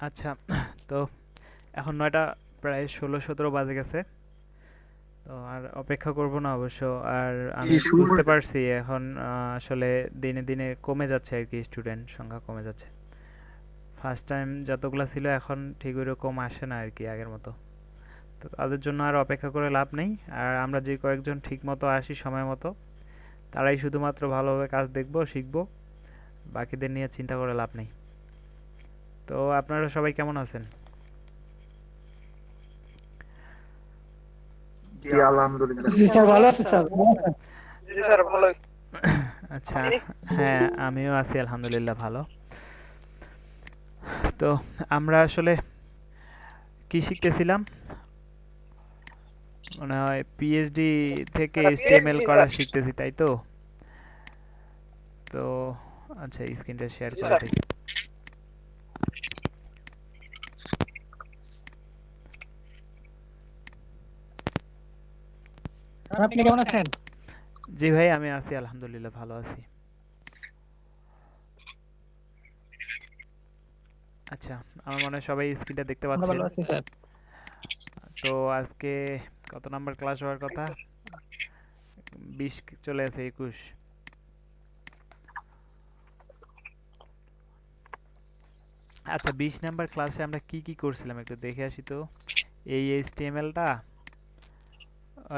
আচ্ছা, তো এখন ৯টা প্রায় ১৬-১৭ বাজে গেছে। তো আর অপেক্ষা করব না অবশ্য। আর কি আমি শুরু বুঝতে করবে? পারছি এখন আসলে দিনে দিনে কমে যাচ্ছে আর কি, স্টুডেন্ট সংখ্যা কমে যাচ্ছে। ফার্স্ট টাইম যতগুলা ছিল এখন ঠিক ওইরকম আসে না আর কি আগের মতো। তো তাদের জন্য আর অপেক্ষা করে লাভ নেই। আর আমরা যে কয়েকজন ঠিক মতো আসি সময় মতো, তারাই শুধুমাত্র ভালোভাবে কাজ দেখবো, শিখবো। বাকিদের নিয়ে চিন্তা করে লাভ নেই। তো আপনারা সবাই কেমন আছেন? জি আলহামদুলিল্লাহ। জি স্যার, ভালো আছি স্যার, ভালো আছেন? জি স্যার ভালোই। আচ্ছা, আপনি? হ্যাঁ আমিও আছি আলহামদুলিল্লাহ ভালো। তো আমরা আসলে কি শিখতেছিলাম? মনে হয় পিএইচডি থেকে এইচটিএমএল পিএইচডি করা স্যার। শিখতেছি, তাই তো? তো আচ্ছা, স্ক্রিনটা শেয়ার জি করে স্যার। দিই। স্যার, আপনি কেমন আছেন? জি ভাই, আমি আছি আলহামদুলিল্লাহ ভালো আছি। আচ্ছা, আমার মনে হয় সবাই স্ক্রিনটা দেখতে আমরা পাচ্ছেন। ভালো আছি স্যার। তো আজকে কত নাম্বার ক্লাস হওয়ার কথা? 20 চলে আছে, 21। আচ্ছা, 20 নাম্বার ক্লাসে আমরা কি কি করছিলাম একটু দেখে আসি তো। এই এইচটিএমএলটা,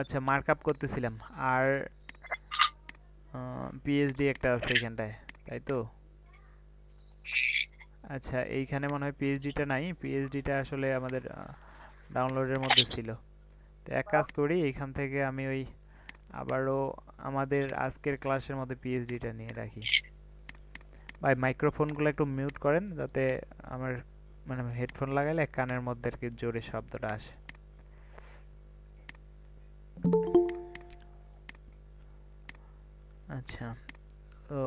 আচ্ছা মার্কআপ করতেছিলাম। আর পিএইচডি একটা আছে এইখানটায়, তাই তো? আচ্ছা, এইখানে মনে হয় পিএইচডিটা নাই। পিএইচডিটা আসলে আমাদের ডাউনলোডের মধ্যে ছিল। তো এক কাজ করি, এইখান থেকে আমি ওই আবারও আমাদের আজকের ক্লাসের মধ্যে পিএইচডিটা নিয়ে রাখি। ভাই মাইক্রোফোনগুলো একটু মিউট করেন, যাতে আমার মানে হেডফোন লাগাইলে কানের মধ্যে আর কি জোরে শব্দটা আসে। আচ্ছা, তো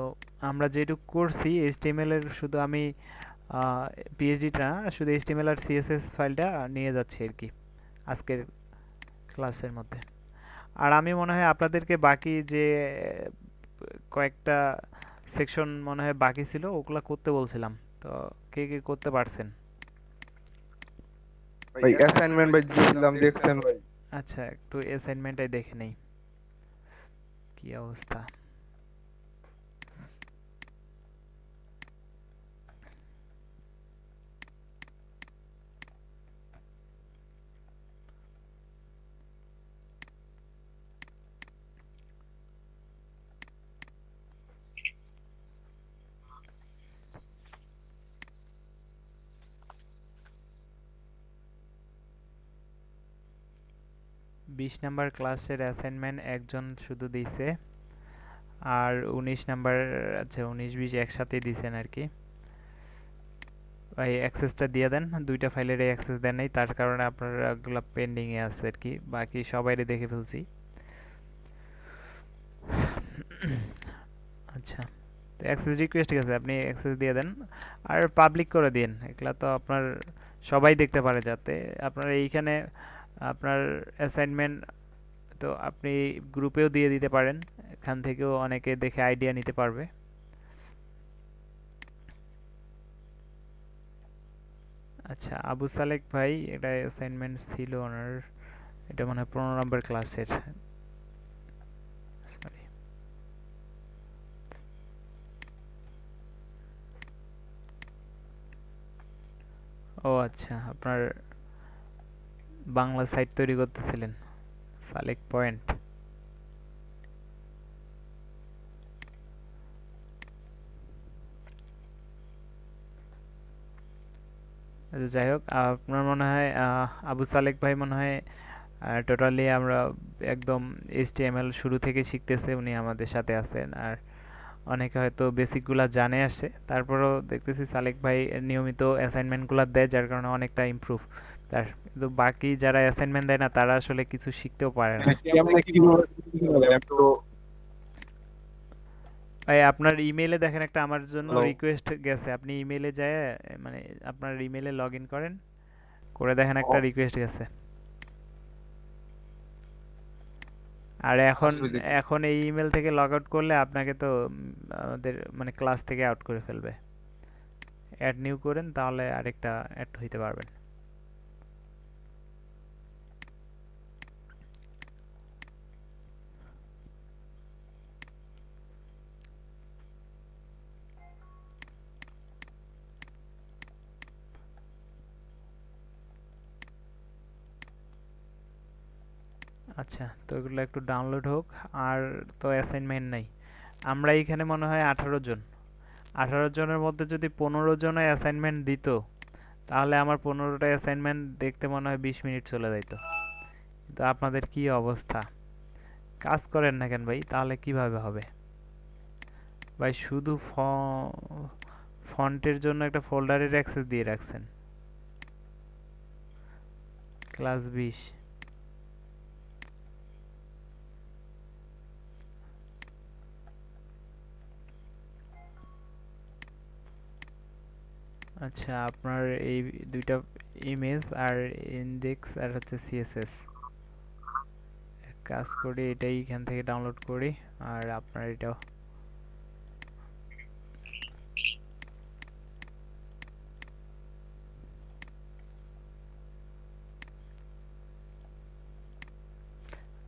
আমরা যেটুকু করছি এইচটিএমএল এর, শুধু আমি পিএইচডিটা না, শুধু এইচটিএমএল আর সিএসএস ফাইলটা নিয়ে যাচ্ছি আর কি আজকের ক্লাসের মধ্যে। আর আমি মনে হয় আপনাদেরকে বাকি যে কয়েকটা সেকশন মনে হয় বাকি ছিল, ওগুলা করতে বলছিলাম। তো কে কে করতে পারছেন? ভাই অ্যাসাইনমেন্ট ভাই দিয়েছিলাম, দেখছেন ভাই? আচ্ছা, একটু অ্যাসাইনমেন্টটাই দেখে নেই কি অবস্থা। 20 নাম্বার ক্লাসের অ্যাসাইনমেন্ট একজন শুধু দিছে। আর 19 নাম্বার, আচ্ছা 19-20 একসাথেই দিছেন আর কি। ভাই অ্যাক্সেসটা দিয়ে দেন, দুইটা ফাইলের অ্যাক্সেস দেন নাই, তার কারণে আপনার ওগুলো পেন্ডিং এ আছে আর কি। বাকি সবাইরে দেখে ফেলছি। আচ্ছা, তো অ্যাক্সেস রিকোয়েস্ট ঠিক আছে, আপনি অ্যাক্সেস দিয়ে দেন। আর পাবলিক করে দিন, এগুলা তো আপনার সবাই দেখতে পারে, যাতে আপনার এইখানে আপনার অ্যাসাইনমেন্ট তো আপনি গ্রুপেও দিয়ে দিতে পারেন। এখান থেকেও অনেকে দেখে আইডিয়া নিতে পারবে। আচ্ছা, আবু সালেক ভাই, এটা অ্যাসাইনমেন্ট ছিল ওনার। এটা মনে হয় 15 নম্বর ক্লাসের। সরি। ও আচ্ছা, আপনার বাংলা সাইট তৈরি করতেছিলেন, সালেক পয়েন্ট। আচ্ছা যাই হোক, আপনার মনে হয় আবু সালেক ভাই মনে হয় টোটালি আমরা একদম এইচটিএমএল শুরু থেকে শিখতেছে, উনি আমাদের সাথে আছেন। আর অনেকে হয়তো বেসিকগুলা জানে আসে, তারপরেও দেখতেছি সালেক ভাই নিয়মিত অ্যাসাইনমেন্টগুলো দেয়, যার কারণে অনেকটা ইমপ্রুভ তার। কিন্তু বাকি যারা অ্যাসাইনমেন্ট দেয় না, তারা আসলে কিছু শিখতেও পারে না। মানে কেমনে কিভাবে শিখতে হবে আমি তো ভাই আপনার ইমেইলে দেখেন একটা আমার জন্য ভালো। রিকোয়েস্ট গেছে, আপনি ইমেইলে যায় মানে আপনার ইমেইলে লগ ইন করেন, করে দেখেন একটা রিকোয়েস্ট গেছে। আর এখন আসলে দেখি। এখন এই ইমেল থেকে লগ আউট করলে আপনাকে তো আমাদের মানে ক্লাস থেকে আউট করে ফেলবে। অ্যাড নিউ করেন তাহলে আরেকটা অ্যাড হইতে পারবেন। আচ্ছা, তো এগুলো একটু ডাউনলোড হোক। আর তো অ্যাসাইনমেন্ট নাই, আমরা এখানে মনে হয় 18 জন। 18 জনের মধ্যে যদি 15 জনে অ্যাসাইনমেন্ট দিত তাহলে আমার 15টা অ্যাসাইনমেন্ট দেখতে মনে হয় 20 মিনিট চলে যেত। তো আপনাদের কি অবস্থা? কাজ করেন না কেন ভাই? তাহলে কিভাবে হবে ভাই? শুধু ফন্টের জন্য একটা ফোল্ডারের অ্যাক্সেস দিয়ে রাখছেন। ক্লাস 20। আচ্ছা, আপনার এই দুইটা ইমেজ আর ইনডেক্স আর হচ্ছে সিএসএস কাজ করি, এটাই এখান থেকে ডাউনলোড করি। আর আপনার এটাও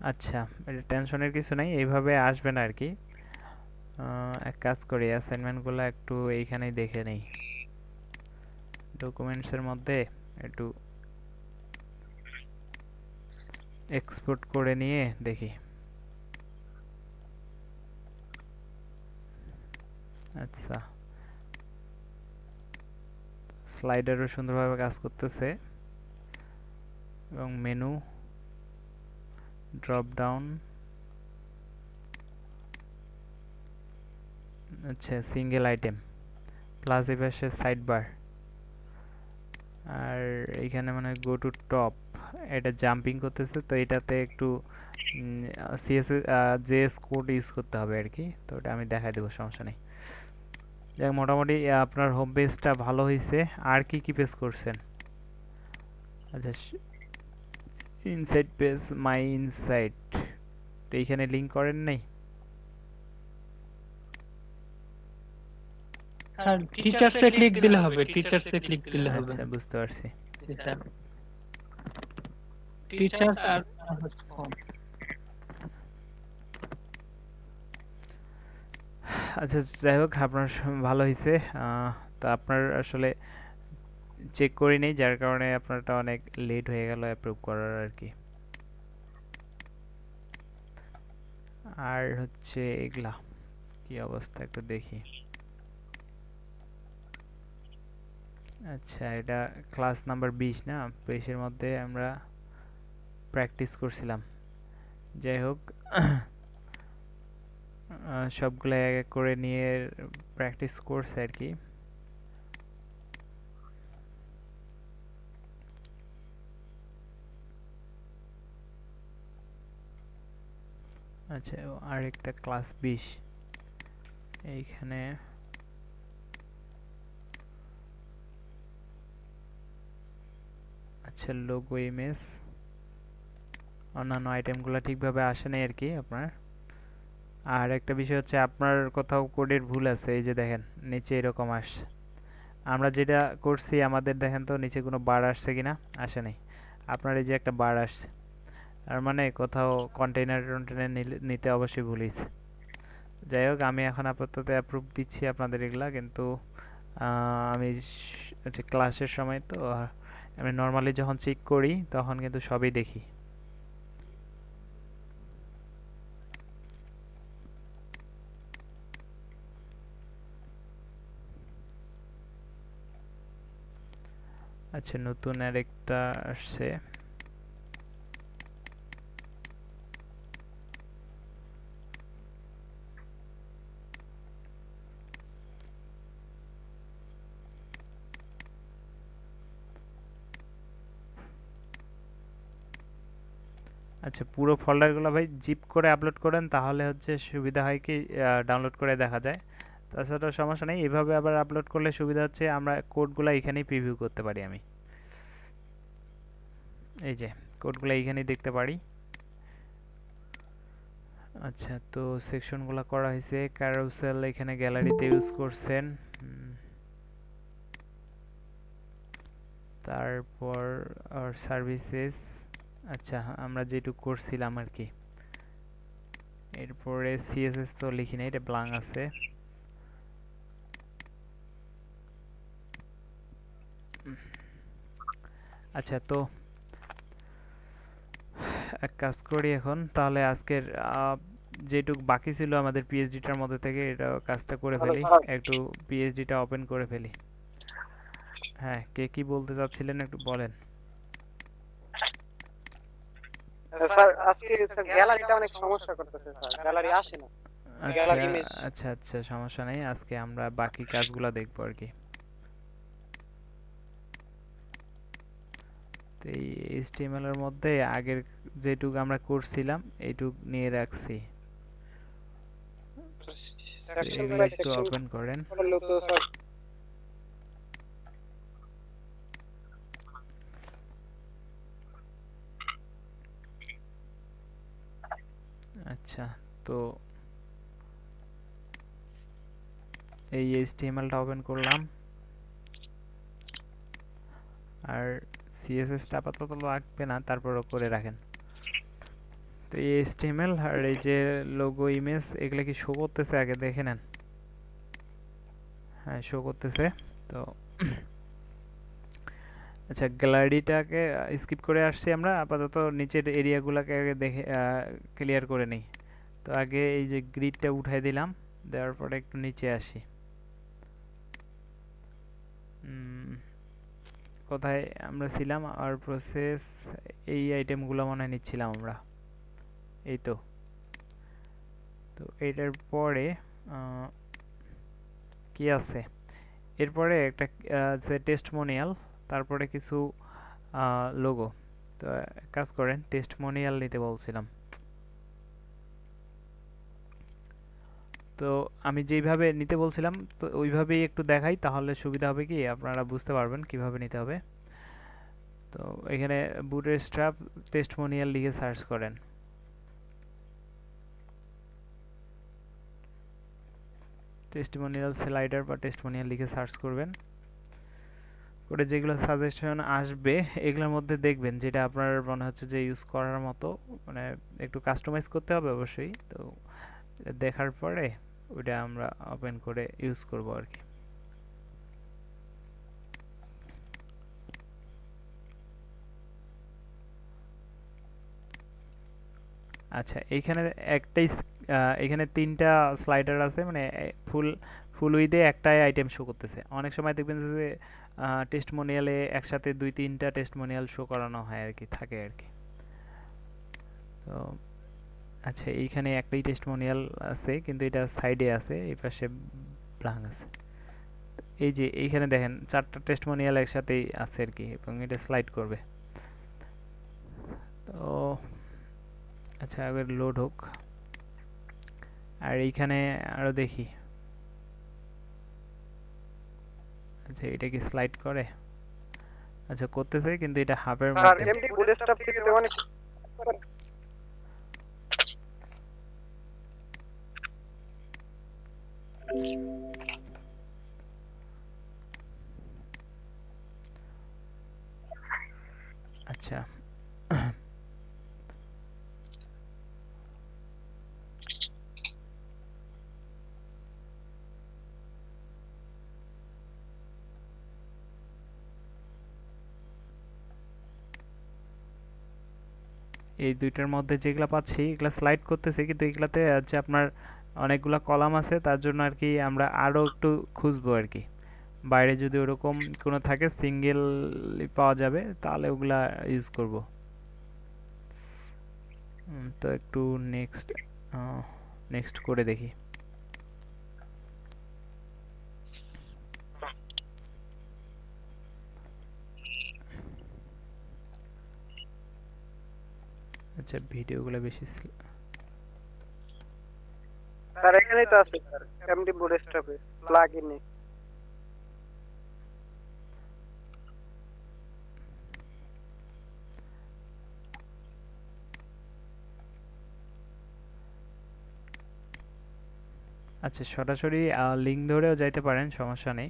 আচ্ছা, এটা টেনশনের কিছু নাই, এইভাবে আসবে না আর কি। এক কাজ করি, অ্যাসাইনমেন্টগুলো একটু এইখানেই দেখে নেই। ডকুমেন্টসের মধ্যে একটু এক্সপোর্ট করে নিয়ে দেখি। আচ্ছা, স্লাইডারও সুন্দরভাবে কাজ করতেছে এবং মেনু ড্রপ ডাউন। আচ্ছা, সিঙ্গেল আইটেম প্লাস এপাশে সাইড বার। আর এইখানে মানে গো টু টপ, এটা জাম্পিং করতেছে, তো এটাতে একটু সিএসএস জেএস কোড ইউজ করতে হবে আর কি। তো ওটা আমি দেখাই দেবো, সমস্যা নেই। যাক, মোটামুটি আপনার হোম পেজটা ভালো হয়েছে। আর কি কি পেজ করছেন? আচ্ছা, ইনসাইড পেজ, মাই ইনসাইট, তো এইখানে লিঙ্ক করেন নাই? স্যার টিচার্সে ক্লিক দিলে হবে, টিচার্সে ক্লিক দিলে হবে। আচ্ছা, বুঝতে পারছি। জি স্যার, টিচার্স আর হোম। আচ্ছা, যাই হোক, আপনার ভালো হয়েছে। তো আপনার আসলে চেক করি নেই, যার কারণে আপনারটা অনেক লেট হয়ে গেল অ্যাপ্রুভ করার আর কি। আর হচ্ছে এগুলা কি অবস্থা একটু দেখি। আচ্ছা, এটা ক্লাস নাম্বার 20 না? 20-এর মধ্যে আমরা প্র্যাকটিস করছিলাম। যাই হোক, সবগুলো এক এক করে নিয়ে প্র্যাকটিস করছে আর কি। আচ্ছা, আর একটা ক্লাস 20 এইখানে। আচ্ছা, লোগো, ইমেজ, অন্যান্য আইটেমগুলো ঠিকভাবে আসে নাই আর কি আপনার। আর একটা বিষয় হচ্ছে আপনার কোথাও কোডের ভুল আছে। এই যে দেখেন নিচে এরকম আসছে, আমরা যেটা করছি আমাদের দেখেন তো নিচে কোনো বার আসছে কিনা, আসে নাই। আপনার এই যে একটা বার আসছে, তার মানে কোথাও কন্টেইনার টন্টেইনার নিতে অবশ্যই ভুল হয়েছে। যাই হোক, আমি এখন আপাতত অ্যাপ্রুভ দিচ্ছি আপনাদের এগুলা, কিন্তু আমি হচ্ছে ক্লাসের সময় তো আমি নর্মালি যখন চেক করি তখন কিন্তু সবই দেখি। আচ্ছা, নতুন আরেকটা আসছে। আচ্ছা, পুরো ফোল্ডারগুলো ভাই জিপ করে আপলোড করেন, তাহলে হচ্ছে সুবিধা হয় কি ডাউনলোড করে দেখা যায়। তাছাড়া সমস্যা নেই, এভাবে আবার আপলোড করলে সুবিধা হচ্ছে আমরা কোডগুলো এখানেই প্রিভিউ করতে পারি। আমি এই যে কোডগুলো এইখানেই দেখতে পারি। আচ্ছা, তো সেকশনগুলো করা হয়েছে। ক্যারোসেল এখানে গ্যালারিতে ইউজ করছেন। তারপর আর সার্ভিসেস, আচ্ছা আমরা যেটুকু করছিলাম আর কি। এরপরে সিএসএস তো লিখি নাই, এটা ব্লাঙ্ক আছে। আচ্ছা, তো এক কাজ করি এখন তাহলে, আজকের যেটুক বাকি ছিল আমাদের পিএইচডিটার মধ্যে থেকে এটা কাজটা করে ফেলি, একটু পিএইচডিটা ওপেন করে ফেলি। হ্যাঁ, কে কি বলতে চাচ্ছিলেন একটু বলেন। স্যার আজকে স্যার গ্যালারিটা অনেক সমস্যা করতেছে স্যার, গ্যালারি আসে না, আচ্ছা গ্যালারি ইমেজ। আচ্ছা আচ্ছা, সমস্যা নেই, আজকে আমরা বাকি কাজগুলো দেখবো আর কি। তো এই এইচটিএমএল এর মধ্যে আগের যেটুক আমরা করছিলাম এইটুক নিয়ে রাখছি, তো এগুলো একটু ওপেন করেন। করলেও তো স্যার আচ্ছা, তো এই এইচটিএমএলটা ওপেন করলাম, আর সিএসএসটা আপাতত লাগবে না, তারপরও করে রাখেন। তো এই এইচটিএমএল আর এই যে লোগো ইমেজ এগুলো কি শো করতেছে আগে দেখে নেন। হ্যাঁ, শো করতেছে। তো আচ্ছা, গ্যালারিটাকে স্কিপ করে আসছি আমরা, আপাতত নিচের এরিয়াগুলোকে আগে দেখে ক্লিয়ার করে নিই। তো আগে এই যে গ্রিডটা উঠাই দিলাম, দেওয়ার পরে একটু নিচে আসি। কোথায় আমরা ছিলাম, আর প্রসেস, এই আইটেমগুলো মনে হয় নিচ্ছিলাম আমরা, এই তো। তো এইটার পরে কি আছে, এরপরে একটা আছে টেস্টমোনিয়াল, তারপরে কিছু লোগো। তো এক কাজ করেন, টেস্টমোনিয়াল নিতে বলছিলাম। তো আমি যেইভাবে নিতে বলছিলাম তো ওইভাবেই একটু দেখাই, তাহলে সুবিধা হবে, কি আপনারা বুঝতে পারবেন কিভাবে নিতে হবে। তো এখানে বুটস্ট্র্যাপ টেস্টমোনিয়াল লিখে সার্চ করেন। টেস্টিমোনিয়াল স্লাইডার বা টেস্টিমোনিয়াল লিখে সার্চ করবেন, করে যেগুলো সাজেশন আসবে এগুলোর মধ্যে দেখবেন যেটা আপনার মনে হচ্ছে যে ইউজ করার মতো, মানে একটু কাস্টমাইজ করতে হবে অবশ্যই। তো দেখার পরে ওইটা আমরা ওপেন করে ইউজ করব আর কি। আচ্ছা, এইখানে একটাই এখানে তিনটা স্লাইডার আছে, মানে ফুল ফুল উইথে একটাই আইটেম শো করতেছে। অনেক সময় দেখবেন যে টেস্টমোনিয়ালে একসাথে দুই তিনটা টেস্টমোনিয়াল শো করানো হয় আর কি, থাকে আর কি। তো আচ্ছা, এইখানে একটাই টেস্টমোনিয়াল আছে, কিন্তু এটা সাইডে আছে, এই পাশে ব্লাঙ্ক আছে। এই যে এইখানে দেখেন চারটা টেস্টমোনিয়াল একসাথেই আছে আর কি, এবং এটা স্লাইড করবে। তো আচ্ছা, আগে লোড হোক, আর এইখানে আরো দেখি। আচ্ছা, এটা কি স্লাইড করে? আচ্ছা, করতেছে, কিন্তু এটা হাবের স্যার মধ্যে। এমডি বুটস্ট্র্যাপ থেকে তো অনেক আচ্ছা, এই দুইটার মধ্যে যেগুলা পাচ্ছি এগুলা স্লাইড করতেছে, কিন্তু এগুলাতে হচ্ছে আপনার অনেকগুলা কলাম আছে, তার জন্য আর কি আমরা আরো একটু খুঁজবো আর কি। বাইরে যদি ওরকম কোনো থাকে সিঙ্গেল পাওয়া যাবে তাহলে ওগুলা ইউজ করব। তো একটু নেক্সট নেক্সট করে দেখি। আচ্ছা, ভিডিওগুলো বেশি স্যার এখানেই তো আছে স্যার এমডি বুটস্ট্র্যাপে প্লাগইনে। আচ্ছা, সরাসরি লিঙ্ক ধরেও যাইতে পারেন, সমস্যা নেই।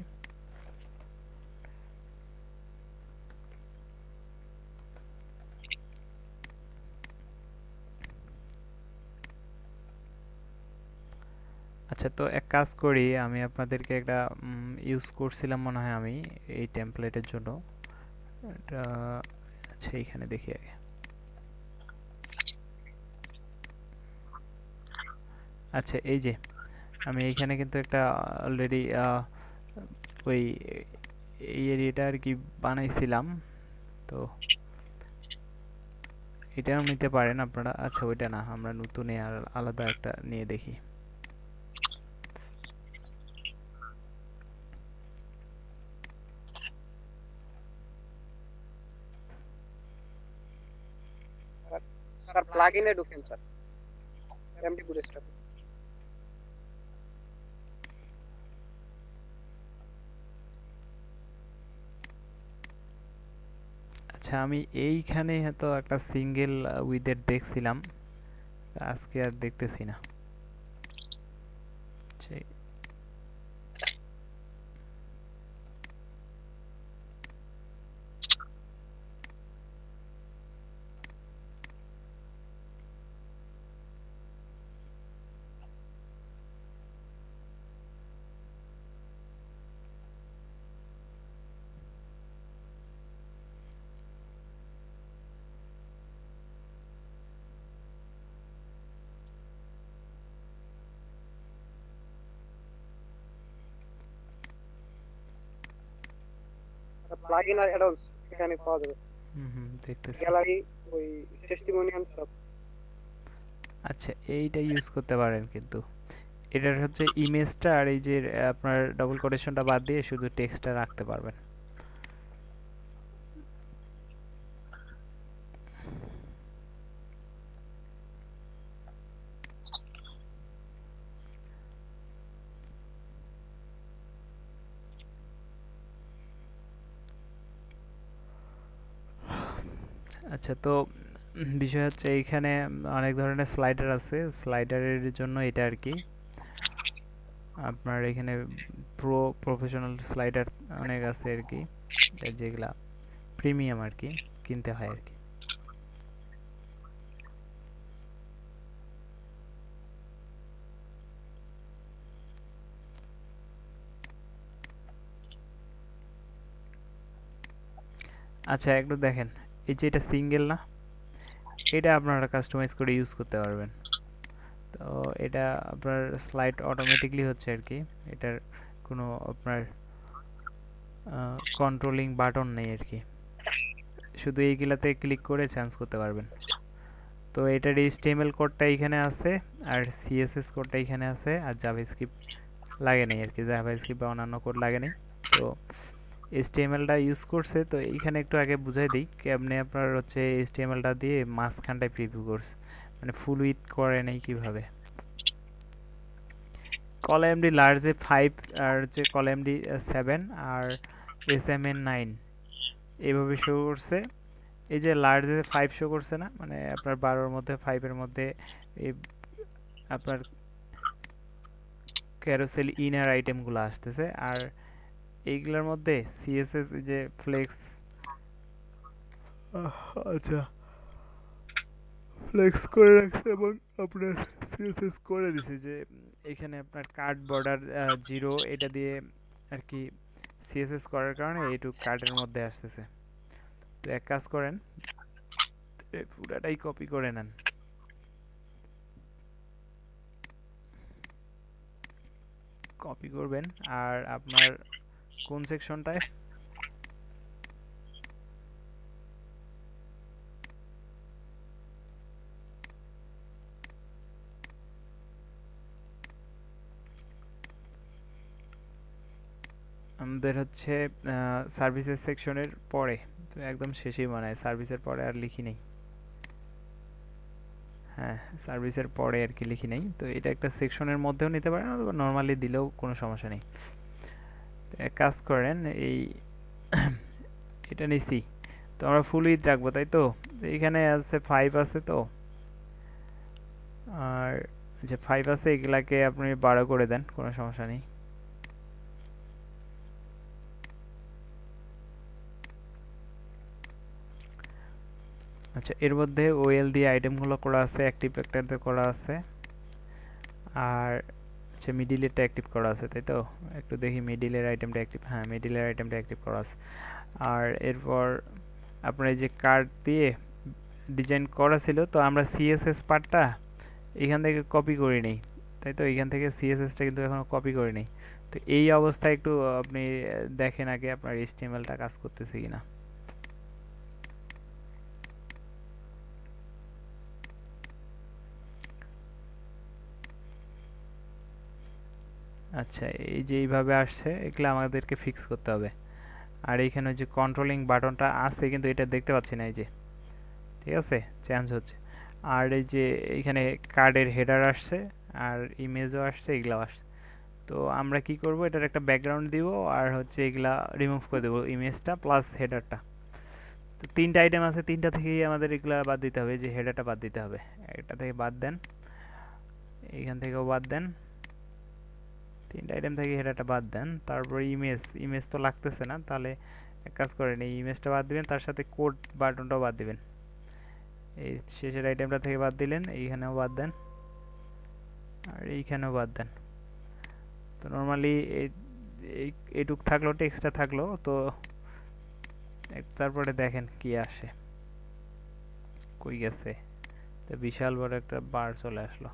আচ্ছা, তো এক কাজ করি, আমি আপনাদেরকে একটা ইউজ করছিলাম মনে হয় আমি এই টেমপ্লেটের জন্য এটা। আচ্ছা, এইখানে দেখি আগে। আচ্ছা, এই যে আমি এইখানে কিন্তু একটা অলরেডি ওই এই এরিয়াটা আর কি বানাইছিলাম। তো এটাও নিতে পারেন আপনারা। আচ্ছা, ওইটা না, আমরা নতুন আর আলাদা একটা নিয়ে দেখি। স্যার প্লাগইনে ঢুকেন স্যার, এমডি বুটস্ট্র্যাপ। আচ্ছা, আমি এইখানে হয়তো একটা সিঙ্গেল উইথের দেখছিলাম, আজকে আর দেখতেছি না। আচ্ছা, প্লাগইন আর অ্যাডন্স এখানে পাওয়া যাবে, দেখতেছি। গ্যালারি, ওই টেস্টিমোনিয়াল সব। আচ্ছা, এইটা ইউজ করতে পারেন, কিন্তু এটার হচ্ছে ইমেজটা আর এই যে আপনার ডবল কোটেশনটা বাদ দিয়ে শুধু টেক্সটটা রাখতে পারবেন। আচ্ছা, তো বিষয় হচ্ছে এইখানে অনেক ধরনের স্লাইডার আছে। স্লাইডারের জন্য এটা আর কি আপনার এখানে প্রফেশনাল স্লাইডার অনেক আছে আর কি, যেগুলা প্রিমিয়াম আর কি, কিনতে হয় আর কি। আচ্ছা, একটু দেখেন, এই যে এটা সিঙ্গেল না, এটা আপনারা কাস্টমাইজ করে ইউজ করতে পারবেন। তো এটা আপনার স্লাইড অটোমেটিকলি হচ্ছে আর কি, এটার কোনো আপনার কন্ট্রোলিং বাটন নেই আর কি, শুধু এইগুলাতে ক্লিক করে চেঞ্জ করতে পারবেন। তো এটার এইচটিএমএল কোডটা এখানে আছে, আর সিএসএস কোডটা এখানে আছে, আর জাভাস্ক্রিপ্ট লাগে নাই আর কি, জাভাস্ক্রিপ্ট বা অন্যান্য কোড লাগে নাই। তো এইচটিএমএলটা ইউজ করছে, তো এইখানে একটু আগে বুঝাই দিই কেমনে আপনার হচ্ছে এইচটিএমএলটা দিয়ে মাঝখানটায় প্রিভিউ করছে, মানে ফুল উইথ করে নেই কিভাবে। কলএমডি লার্জে 5 আর হচ্ছে কলএমডি 7 আর এসএমএন 9 এইভাবে শো করছে। এই যে লার্জে 5 শো করছে না, মানে আপনার 12-এর মধ্যে 5-এর মধ্যে এই আপনার ক্যারোসেল ইনার আইটেমগুলো আসতেছে, আর এইগুলোর মধ্যে সিএসএস যে ফ্লেক্স, আচ্ছা, ফ্লেক্স করে রাখছে এবং আপনার সিএসএস করে দিছে যে এখানে আপনার কার্ড বর্ডার 0 এটা দিয়ে আর কি সিএসএস করার কারণে এইটুক কার্ডের মধ্যে আসতেছে। তো এক কাজ করেন, পুরাটাই কপি করে নেন, কপি করবেন, আর আপনার কোন সেকশনটায় আমাদের হচ্ছে সার্ভিসেস সেকশনের পরে, তো একদম শেষেই মনে হয়, সার্ভিসের পরে আর লিখি নেই। হ্যাঁ, সার্ভিসের পরে আর কি লিখি নেই। তো এটা একটা সেকশনের মধ্যেও নিতে পারেন, অথবা নর্মালি দিলেও কোনো সমস্যা নেই। তো এক কাজ করেন, এই এটা নিছি, তো আমরা ফুল উইথ রাখবো তাই তো। তো এখানে আছে 5 আছে, তো আর যে 5 আছে এগুলাকে আপনি 12 করে দেন, কোনো সমস্যা নেই। আচ্ছা, এর মধ্যে ওএল দিয়ে আইটেমগুলো করা আছে, অ্যাক্টিভ ফ্যাক্টর দিয়ে করা আছে, আর আচ্ছা মিডিলেরটা অ্যাক্টিভ করা আছে তাই তো, একটু দেখি মিডিলের আইটেমটা অ্যাক্টিভ, হ্যাঁ মিডিলের আইটেমটা অ্যাক্টিভ করা আছে। আর এরপর আপনার এই যে কার্ড দিয়ে ডিজাইন করা ছিল, তো আমরা সিএসএস পার্টটা এখান থেকে কপি করে নিই, তাই তো এখান থেকে সিএসএসটা কিন্তু এখনো কপি করে নিই। তো এই অবস্থায় একটু আপনি দেখেন আগে আপনার এইচটিএমএলটা কাজ করতেছে কিনা। আচ্ছা এই যে এইভাবে আসছে, এগুলো আমাদেরকে ফিক্স করতে হবে। আর এইখানে যে কন্ট্রোলিং বাটনটা আছে কিন্তু এটা দেখতে পাচ্ছি না, এই যে ঠিক আছে চেঞ্জ হচ্ছে। আর এই যে এইখানে কার্ডের হেডার আসছে আর ইমেজও আসছে, এগুলাও আসছে। তো আমরা কি করব, এটার একটা ব্যাকগ্রাউন্ড দিব আর হচ্ছে এগুলা রিমুভ করে দেবো, ইমেজটা প্লাস হেডারটা। তো তিনটা আইটেম আছে, তিনটা থেকেই আমাদের এগুলা বাদ দিতে হবে, যে হেডারটা বাদ দিতে হবে। এটা থেকে বাদ দেন, এইখান থেকেও বাদ দেন, তিনটা আইটেম থেকে হেডারটা বাদ দেন। তারপর ইমেজ, ইমেজ তো লাগতেছে না, তাহলে এক কাজ করেন এই ইমেজটা বাদ দিবেন, তার সাথে কোড বাটনটাও বাদ দিবেন। এই শেষের আইটেমটা থেকে বাদ দিলেন, এইখানেও বাদ দেন আর এইখানেও বাদ দেন। তো নর্মালি এইটুক থাকলো, টেক্সটটা থাকলো। তো তারপরে দেখেন কি আসে, কই গেছে, তো বিশাল বড় একটা বার চলে আসলো।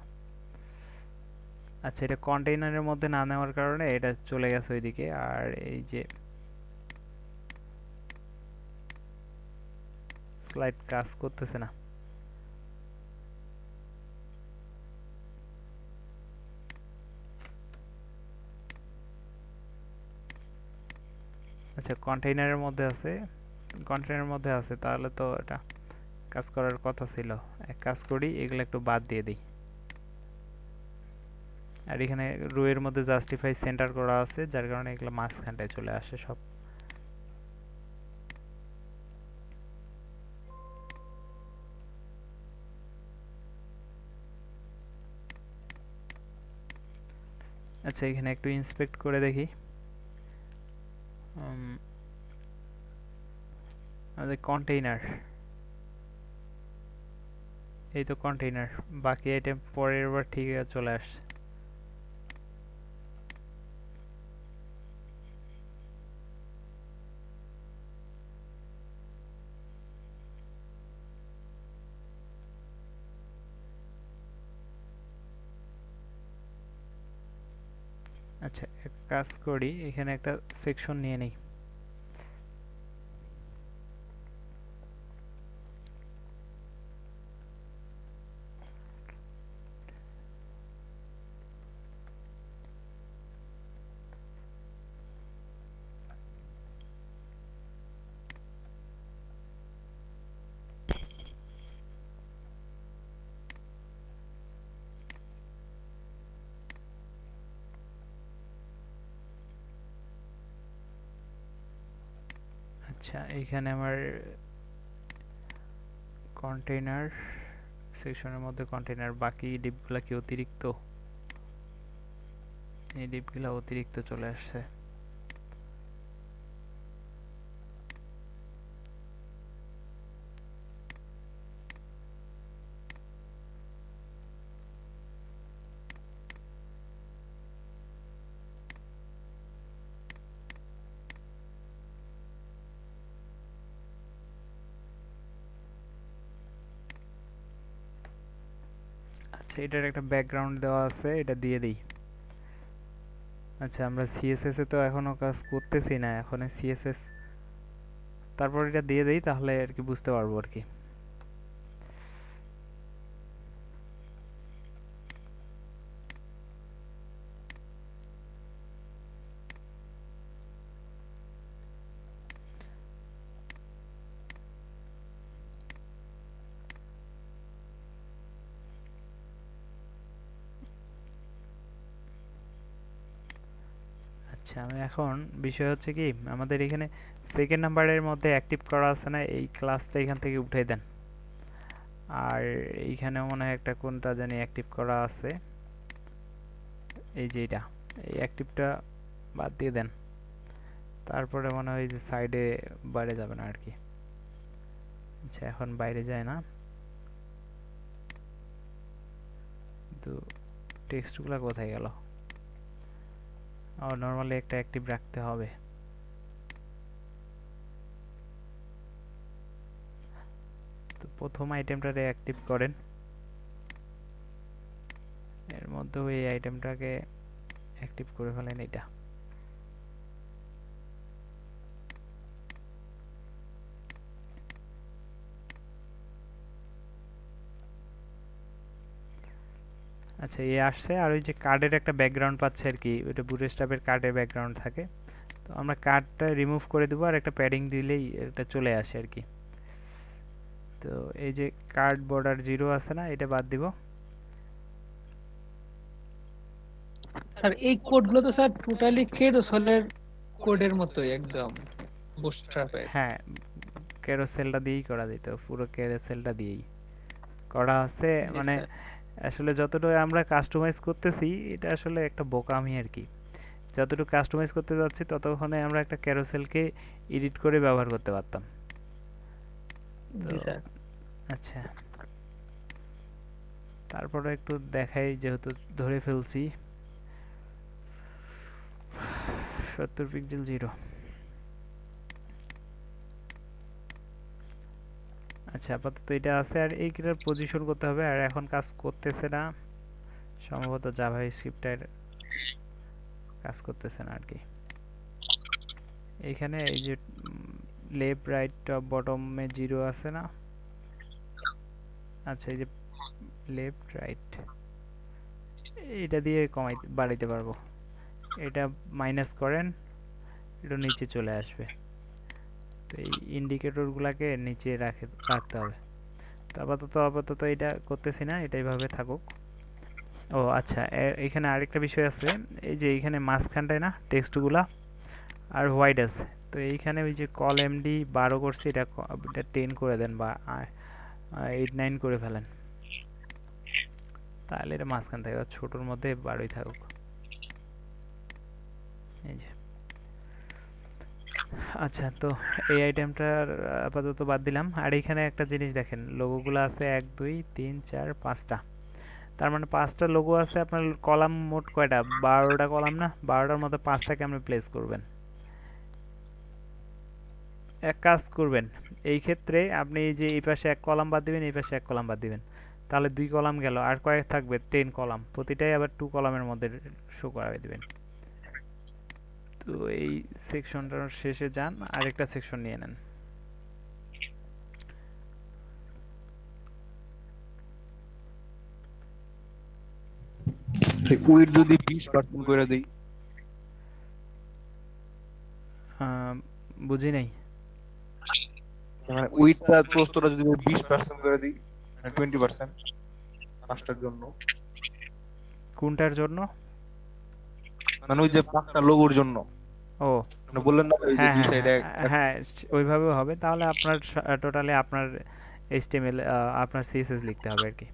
আচ্ছা এটা কন্টেইনারের মধ্যে না নেওয়ার কারণে এটা চলে গেছে ওইদিকে। আর এই যে স্লাইড কাজ করতেছে না। আচ্ছা কন্টেইনারের মধ্যে আছে, কন্টেইনারের মধ্যে আছে, তাহলে তো এটা কাজ করার কথা ছিল। এক কাজ করি, এগুলো একটু বাদ দিয়ে দিই। আর এখানে রো এর মধ্যে জাস্টিফাই সেন্টার করা আছে, যার কারণে এগুলো মাঝখানটায় চলে আসে সব। আচ্ছা এখানে একটু ইন্সপেক্ট করে দেখি। আমাদের কন্টেইনার, এই তো কন্টেইনার, বাকি আইটেম পরের বার ঠিক চলে আসছে। আচ্ছা এক কাজ করি, এখানে একটা সেকশন নিয়ে নেই। আচ্ছা এইখানে আমার কন্টেইনার সেকশনের মধ্যে কন্টেইনার, বাকি ডিপগুলা কি অতিরিক্ত? এই ডিপগুলা অতিরিক্ত চলে আসছে। আচ্ছা এটার একটা ব্যাকগ্রাউন্ড দেওয়া আছে, এটা দিয়ে দিই। আচ্ছা আমরা সিএসএস এ তো এখনো কাজ করতেছি না, এখন সিএসএস তারপর এটা দিয়ে দেই, তাহলে আর কি বুঝতে পারবো আর কি। আচ্ছা আমি এখন বিষয় হচ্ছে কি, আমাদের এখানে সেকেন্ড নাম্বারের মধ্যে অ্যাক্টিভ করা আছে না, এই ক্লাসটা এখান থেকে উঠে দেন। আর এইখানে মনে হয় একটা কোনটা জানি অ্যাক্টিভ করা আছে, এই যে এটা, এই অ্যাক্টিভটা বাদ দিয়ে দেন। তারপরে মনে হয় যে সাইডে বাইরে যাবে না আর কি। আচ্ছা এখন বাইরে যায় না, কিন্তু টেক্সটগুলো কোথায় গেল? নরমালি একটা অ্যাক্টিভ রাখতে হবে। তো প্রথম আইটেমটারে অ্যাক্টিভ করেন, এর মধ্যে এই আইটেমটাকে অ্যাক্টিভ করে ফেলেন। এটা আচ্ছা, এই আসছে। আর ওই যে কার্ডের একটা ব্যাকগ্রাউন্ড পাচ্ছে আর কি, ওইটা বুটস্ট্র্যাপের কার্ডের ব্যাকগ্রাউন্ড থাকে। তো আমরা কার্ডটা রিমুভ করে দেবো আর একটা প্যাডিং দিলেই এটা চলে আসে আর কি। তো এই যে কার্ড বর্ডার 0 আছে না, এটা বাদ দিব। স্যার এই কোডগুলো তো স্যার টোটালি কেরোসলের কোডের মতোই একদম বুটস্ট্র্যাপের। হ্যাঁ, ক্যারোসেলটা দিয়েই করা যেত, পুরো ক্যারোসেলটা দিয়েই করা আছে। জি মানে স্যার। আসলে যতটুকু আমরা কাস্টমাইজ করতেছি, এটা আসলে একটা বোকামি আর কি। যতটুকু কাস্টমাইজ করতে যাচ্ছি ততক্ষণে আমরা একটা ক্যারোসেলকে এডিট করে ব্যবহার করতে পারতাম। তো জি স্যার। আচ্ছা, তারপরে একটু দেখাই, যেহেতু ধরে ফেলছি। 70 পিক্সেল 0। আচ্ছা, আপাতত এটা আছে। আর এইটার পজিশন করতে হবে, আর এখন কাজ করতেছে না সম্ভবত, জাভা স্ক্রিপ্টের কাজ করতেছে না আর কি। এইখানে এই যে লেফট রাইট টপ বটমে 0 আছে না। আচ্ছা, এই যে লেফট রাইট, এটা দিয়ে কমাই বাড়াইতে পারবো। এটা মাইনাস করেন, এটা নিচে চলে আসবে। তো এই ইন্ডিকেটরগুলোকে নিচে রাখতে হবে। তো আপাতত এটা করতেছি না, এটা এইভাবে থাকুক। ও আচ্ছা, এখানে আরেকটা বিষয় আছে। এই যে এইখানে মাঝখানটায় না টেক্সটগুলা আর হোয়াইট আছে। তো এইখানে ওই যে কল এমডি 12 করছি, এটা 10 করে দেন বা 8-9 করে ফেলেন, তাহলে এটা মাঝখান থাকে, ছোটোর মধ্যে 12ই থাকুক। এই যে আচ্ছা, তো এই আইটেমটার আপাতত বাদ দিলাম। আর এখানে একটা জিনিস দেখেন, লোগোগুলো আছে 1 2 3 4 5টা। তার মানে 5টা লোগো আছে। আপনার কলাম মোট কয়টা? 12টা কলাম না? 12টার মধ্যে 5টাকে আপনি প্লেস করবেন। এক কাজ করবেন, এই ক্ষেত্রে আপনি এই যে এই পাশে এক কলাম বাদ দিবেন, এই পাশে এক কলাম বাদ দিবেন, তাহলে 2 কলাম গেল। আর কয়েক থাকবে? 10 কলাম। প্রতিটাই আবার 2 কলামের মধ্যে শো করাই দিবেন। তো এই সেকশনটার শেষে যান, আরেকটা সেকশন নিয়ে নেন। উইড যদি 20% করে দেই, বুঝি নাই। মানে উইডটা প্রস্থটা যদি 20% করে দিই, মানে 20% পাঁচটার জন্য, কোনটার জন্য? মানে ওই যে পাঁচটা লোগোর জন্য, ও মানে বললেন না ওই যে হ্যাঁ দুই হ্যাঁ হ্যাঁ সাইডে। হ্যাঁ, ওইভাবেও হবে। তাহলে আপনার টোটালি আপনার এইচটিএমএল, আপনার সিএসএস লিখতে হবে আর কি।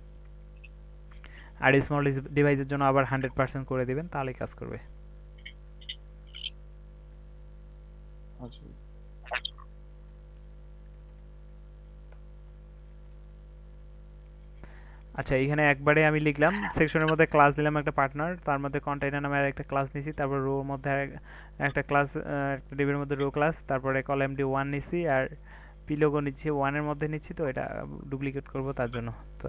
আর স্মল ডিভাইসের জন্য আবার 100% করে দিবেন, তাহলেই কাজ করবে। আচ্ছা, এখানে একবারে আমি লিখলাম সেকশনের মধ্যে ক্লাস দিলাম একটা পার্টনার, তার মধ্যে কন্টেইনার নামে একটা ক্লাস নিছি, তারপর রোর মধ্যে একটা ক্লাস, একটা ডিবের মধ্যে রো ক্লাস, তারপরে কলাম ডি 1 নিছি, আর পি লোগো নিচ্ছি 1 এর মধ্যে নিচ্ছি, তো এটা ডুপ্লিকেট করব তার জন্য। তো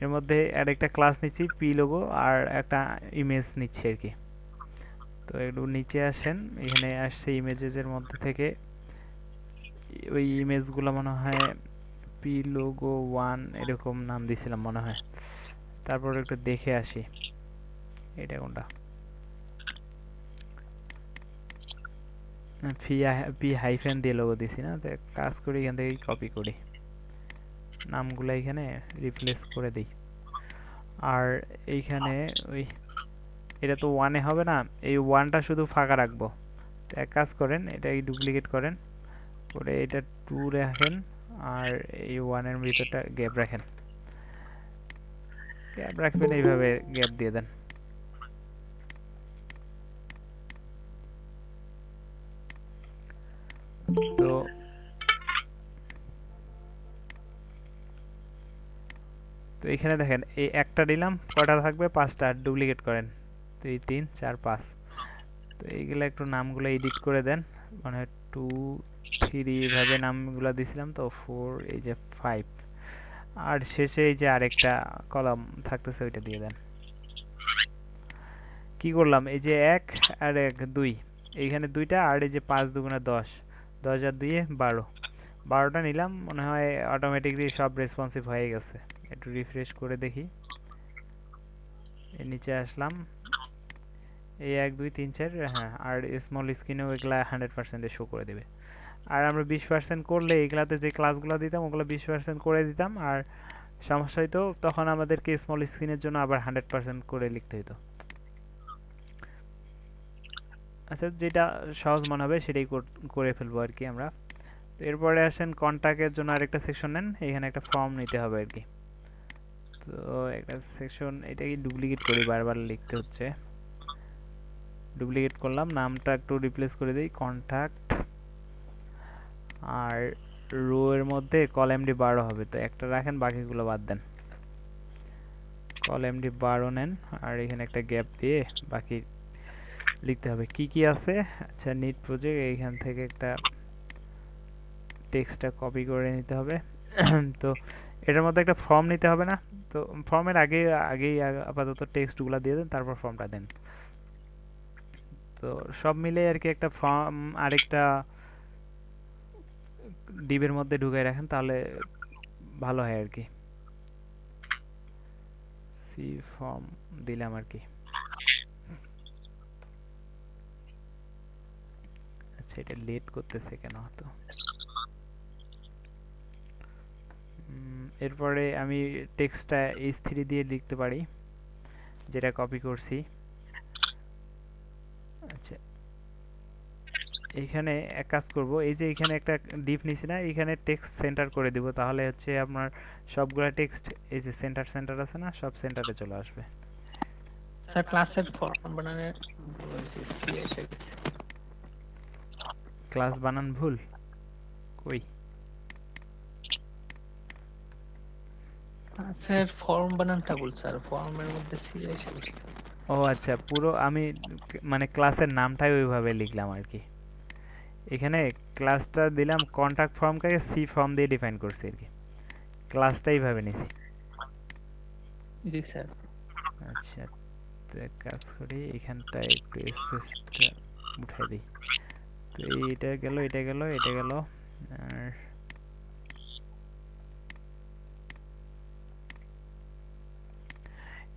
এর মধ্যে আরেকটা ক্লাস নিচ্ছি পি লোগো, আর একটা ইমেজ নিচ্ছি আর কি। তো একটু নিচে আসেন, এখানে আসছে ইমেজের মধ্যে থেকে ওই ইমেজগুলো মনে হয় পি লোগো 1 এরকম নাম দিছিলাম মনে হয়। তারপর একটু দেখে আসি এটা কোনটা। পি হাইফেন দিয়ে লোগো দিছি না, তো কাজ করি এখান থেকে কপি করি, নামগুলো এখানে রিপ্লেস করে দিই। আর এইখানে ওই এটা তো 1-এ হবে না, এই 1টা শুধু ফাঁকা রাখবো। তো এক কাজ করেন, এটাই ডুপ্লিকেট করেন, করে এটা 2 রাখেন, আর এই 1-এর ভিতরটা গ্যাপ রাখেন। গ্যাপ রাখবেন, এইভাবে গ্যাপ দিয়ে দেন। তো তো এখানে দেখেন, এই একটা দিলাম, কয়টা থাকবে? 5টা। ডুপ্লিকেট করেন, 2 3 4 5। তো তো এইগুলা একটু নামগুলো এডিট করে দেন, মানে 2 3 এভাবে নামগুলো দিছিলাম তো 4 এই যে 5, আর শেষে এই যে আরেকটা কলাম থাকতেছে ওইটা দিয়ে দেন। কি করলাম, এই যে 1 আর 1 2, এইখানে দুইটা, আর এই যে 5 দুগুণে 10, 10 আর 2 12, 12টা নিলাম। মনে হয় অটোমেটিকলি সব রেসপন্সিভ হয়ে গেছে। একটু রিফ্রেশ করে দেখি। এর নিচে আসলাম, এই 1 2 3 4, হ্যাঁ, আর স্মল স্ক্রিনেও এগুলা 100% শো করে দেবে। আর আমরা 20% করলে এগুলাতে যে ক্লাসগুলো দিতাম ওগুলো 20% করে দিতাম, আর সমস্যা হইতো তখন আমাদেরকে স্মল স্ক্রিনের জন্য আবার 100% করে লিখতে হতো। আচ্ছা, যেটা সহজ মনে হবে সেটাই করে ফেলবো আর কি আমরা। তো এরপরে আসেন কন্ট্যাক্টের জন্য আরেকটা সেকশন নেন, এখানে একটা ফর্ম নিতে হবে আর কি। তো একটা সেকশন, এটাকে ডুপ্লিকেট করি, বারবার লিখতে হচ্ছে। ডুপ্লিকেট করলাম, নামটা একটু রিপ্লেস করে দিই কন্ট্যাক্ট, আর রো এর মধ্যে কল এমডি 12 হবে, তো একটা রাখেন, বাকিগুলো বাদ দেন। কল এমডি 12 নেন, আর এখানে একটা গ্যাপ দিয়ে বাকি লিখতে হবে কি কি আছে। আচ্ছা, নিট প্রজেক্ট, এইখান থেকে একটা টেক্সটটা কপি করে নিতে হবে। তো এটার মধ্যে একটা ফর্ম নিতে হবে না, তো ফর্মের আগেই আপাতত টেক্সটগুলো দিয়ে দেন, তারপর ফর্মটা দেন। তো সব মিলে আর কি একটা ফর্ম আরেকটা ডিবের মধ্যে ঢুকাই রাখেন, তাহলে ভালো হয় আর কি। সি ফর্ম দিলাম আর কি। আচ্ছা, এটা লেট করতেছে কেন? তো এরপরে আমি টেক্সটটা H3 দিয়ে লিখতে পারি, যেটা কপি করছি। আচ্ছা, এইখানে এক কাজ করব, এই যে এখানে একটা ডিপ নিছি না, এখানে টেক্সট সেন্টার করে দিব, তাহলে হচ্ছে আপনার সবগুলা টেক্সট এই যে সেন্টার সেন্টার আছে না, সব সেন্টারে চলে আসবে। স্যার ক্লাসের ফর্ম বানানোর বলছি এসে গেছে। ক্লাস বানান ভুল কই? স্যার ফর্ম বানানটা ভুল স্যার, ফর্মের মধ্যে সি এসে গেছে। ও আচ্ছা, পুরো আমি মানে ক্লাসের নামটাই ওইভাবে লিখলাম আর কি। এখানে ক্লাসটা দিলাম, কন্টাক্ট ফর্মকে সি ফর্ম দিয়ে ডিফাইন করছি আর কি, ক্লাসটা এইভাবে নিছি। জি স্যার। আচ্ছা, তো এক কাজ করি, এখানটায় একটু স্পেসটা উঠাই দিই। তো এইটা গেল, এটা গেল, এটা গেল, আর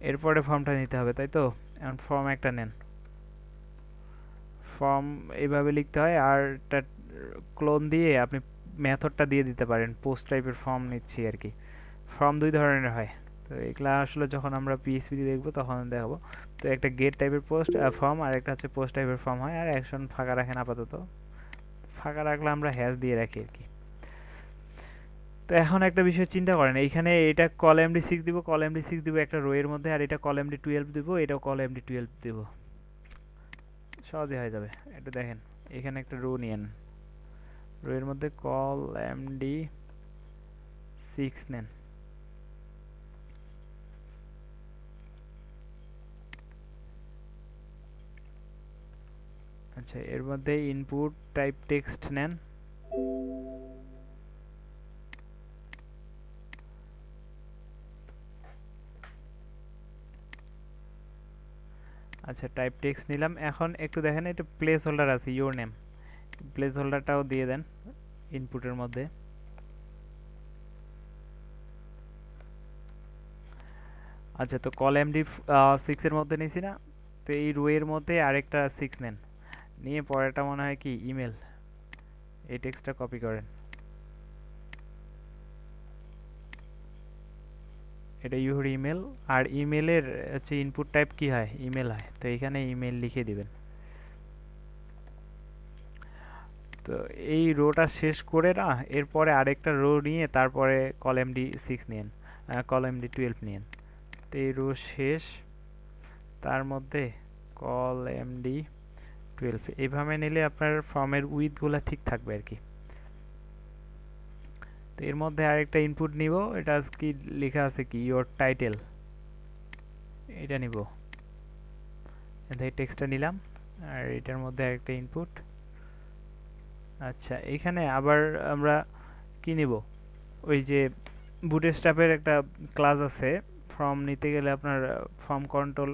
এরপরে ফর্মটা নিতে হবে, তাই তো? এখন ফর্ম একটা নেন, ফর্ম এইভাবে লিখতে হয়, আর ক্লোন দিয়ে আপনি মেথডটা দিয়ে দিতে পারেন। পোস্ট টাইপের ফর্ম নিচ্ছি আর কি। ফর্ম দুই ধরনের হয়, তো এগুলা আসলে যখন আমরা পিএইচপি দিয়ে দেখবো তখন দেখাবো। তো একটা গেট টাইপের পোস্ট ফর্ম, আর একটা হচ্ছে পোস্ট টাইপের ফর্ম হয়, আর অ্যাকশন ফাঁকা রাখেন আপাতত। ফাঁকা রাখলে আমরা হ্যাশ দিয়ে রাখি আর কি। তো এখন একটা বিষয় চিন্তা করেন, এইখানে এটা কল এমডি 6 দিব, কল এমডি 6 দিব একটা রো এর মধ্যে, আর এটা কল এমডি 12 দিব, এটাও কল এমডি 12 দিব। সহজে হয়ে যাবে। এটা দেখেন, এখানে একটা রো নিয়েন, রো এর মধ্যে কল এমডি 6 নেন। আচ্ছা, এর মধ্যে ইনপুট টাইপ টেক্সট নেন। আচ্ছা, টাইপ টেক্সট নিলাম। এখন একটু দেখেন, এটা প্লেস হোল্ডার আছে, ইওর নেম, প্লেস হোল্ডারটাও দিয়ে দেন ইনপুটের মধ্যে। আচ্ছা, তো কল এমডি 6 এর মধ্যে নিছি না, তো এই রো এর মধ্যে আরেকটা 6 নেন, নিয়ে পরেরটা মনে হয় কি ইমেল, এই টেক্সটটা কপি করেন, এটা ইউর ইমেল। আর ইমেলের হচ্ছে ইনপুট টাইপ কি হয়, ইমেল হয়, তো এখানে ইমেল লিখে দিবেন। তো এই রোটা শেষ করে না, এরপরে আরেকটা রো নিয়ে তারপরে কল এমডি 6 নিয়েন, কল এমডি 12 নিয়েন। তো এই রো শেষ, তার মধ্যে কল এমডি 12, এইভাবে নিলে আপনার ফর্মের উইথগুলো ঠিক থাকবে আর কি। তো এর মধ্যে আরেকটা ইনপুট নিব, এটা কি লেখা আছে কি ইওর টাইটেল, এটা নিব, এই টেক্সটটা নিলাম। আর এটার মধ্যে একটা ইনপুট। আচ্ছা, এখানে আবার আমরা কি নিব, ওই যে বুটস্ট্র্যাপের একটা ক্লাস আছে, ফর্ম নিতে গেলে আপনার ফর্ম কন্ট্রোল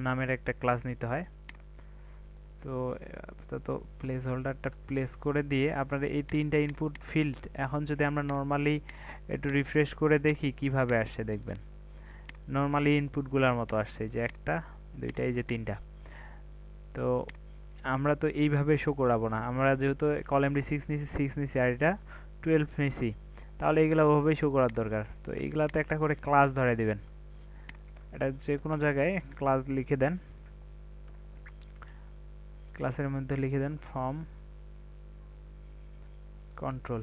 নামের একটা ক্লাস নিতে হয়। তো আপাতত প্লেস হোল্ডারটা প্লেস করে দিয়ে আপনার এই তিনটা ইনপুট ফিল্ড এখন যদি আমরা নর্মালি একটু রিফ্রেশ করে দেখি কিভাবে আসছে দেখবেন, নর্মালি ইনপুটগুলোর মতো আসছে, যে একটা দুইটা এই যে তিনটা। তো আমরা তো এইভাবে শো করাবো না, আমরা যেহেতু কলামটি 6 নিছি আর এটা 12 নিছি, তাহলে এগুলো ওভাবেই শো করার দরকার। তো এইগুলাতে একটা করে ক্লাস ধরে দিবেন, এটা যে কোনো জায়গায় ক্লাস লিখে দেন, ক্লাসের মধ্যে লিখে দেন ফর্ম কন্ট্রোল।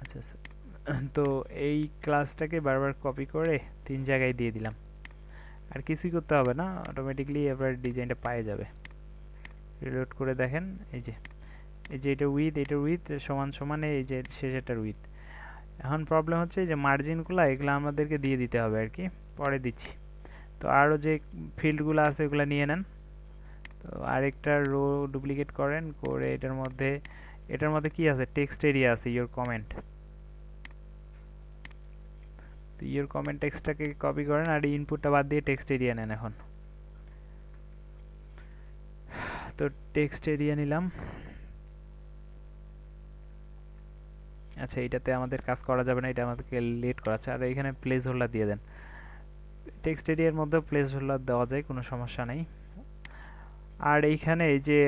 আচ্ছা, তো এই ক্লাসটাকে বারবার কপি করে 3 জায়গায় দিয়ে দিলাম, আর কিছুই করতে হবে না, অটোমেটিকলি এবার ডিজাইনটা পায়ে যাবে। রিলোড করে দেখেন, এই যে এটা উইথ সমান সমান, এই যে শেষেরটার উইথ। এখন প্রবলেম হচ্ছে যে মার্জিনগুলো এগুলো আমাদেরকে দিয়ে দিতে হবে আর কি, পরে দিচ্ছি। তো আরও যে ফিল্ডগুলো আছে ওগুলো নিয়ে নেন। তো আরেকটা রো ডুপ্লিকেট করেন, করে এটার মধ্যে কি আছে, টেক্সট এরিয়া আছে, ইওর কমেন্ট। তো ইওর কমেন্ট টেক্সটটাকে কপি করেন আর ইনপুটটা বাদ দিয়ে টেক্সট এরিয়া নেন এখন। তো টেক্সট এরিয়া নিলাম। আচ্ছা, এটাতে আমাদের কাজ করা যাবে না, এটা আমাদেরকে লেট করাচ্ছে। আর এখানে প্লেস হোল্ডার দিয়ে দেন, টেক্সট এরিয়ার মধ্যে প্লেস হোল্ডার দেওয়া যায়, কোনো সমস্যা নেই। আর এইখানে এই যে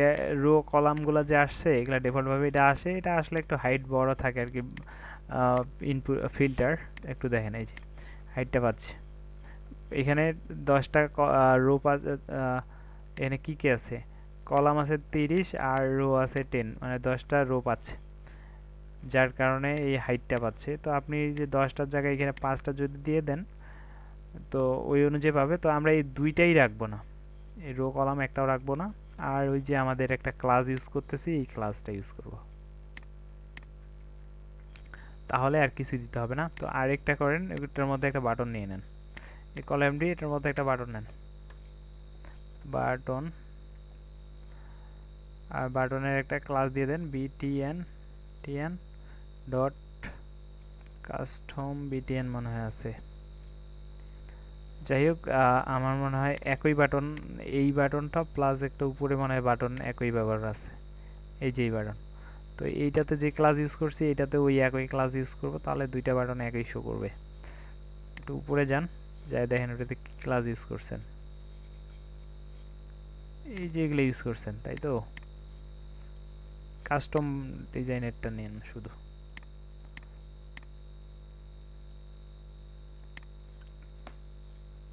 রো কলামগুলো যে আসছে এগুলো ডিফল্টভাবে এটা আসে, এটা আসলে একটু হাইট বড় থাকে আর কি, ইনপুট ফিল্টার একটু দেখেন, এই যে হাইটটা পাচ্ছে এখানে 10টা রো, এখানে কি কি আছে, কলাম আছে 30 আর রো আছে 10, মানে 10টা রো পাচ্ছে, যার কারণে এই হাইটটা পাচ্ছে। তো আপনি যে 10টার জায়গায় এখানে 5টা যদি দিয়ে দেন তো ওই অনুযায়ী পাবে। তো আমরা এই দুইটাই রাখবো না, এই রো কলাম একটাও রাখবো না, আর ওই যে আমাদের একটা ক্লাস ইউজ করতেছি এই ক্লাসটা ইউজ করব, তাহলে আর কিছু দিতে হবে না। তো আরেকটা করেন, এটার মধ্যে একটা বাটন নিয়ে নেন, এই কলামটি এটার মধ্যে একটা বাটন নেন, বাটন। আর বাটনের একটা ক্লাস দিয়ে দেন btn ডট কাস্টম btn মনে হয় আছে, যাই হোক আমার মনে হয় একই বাটন, এই বাটনটা প্লাস একটা উপরে মনে হয় বাটন একই ব্যবহার আছে, এই যে এই বাটন। তো এইটাতে যে ক্লাস ইউজ করছি এটাতে ওই একই ক্লাস ইউজ করব, তাহলে দুইটা বাটন একই শো করবে। একটু উপরে যান, যাই দেখেন ওটাতে কি ক্লাস ইউজ করছেন, এই যে এগুলো ইউজ করছেন, তাই তো কাস্টম ডিজাইনেরটা নেন শুধু।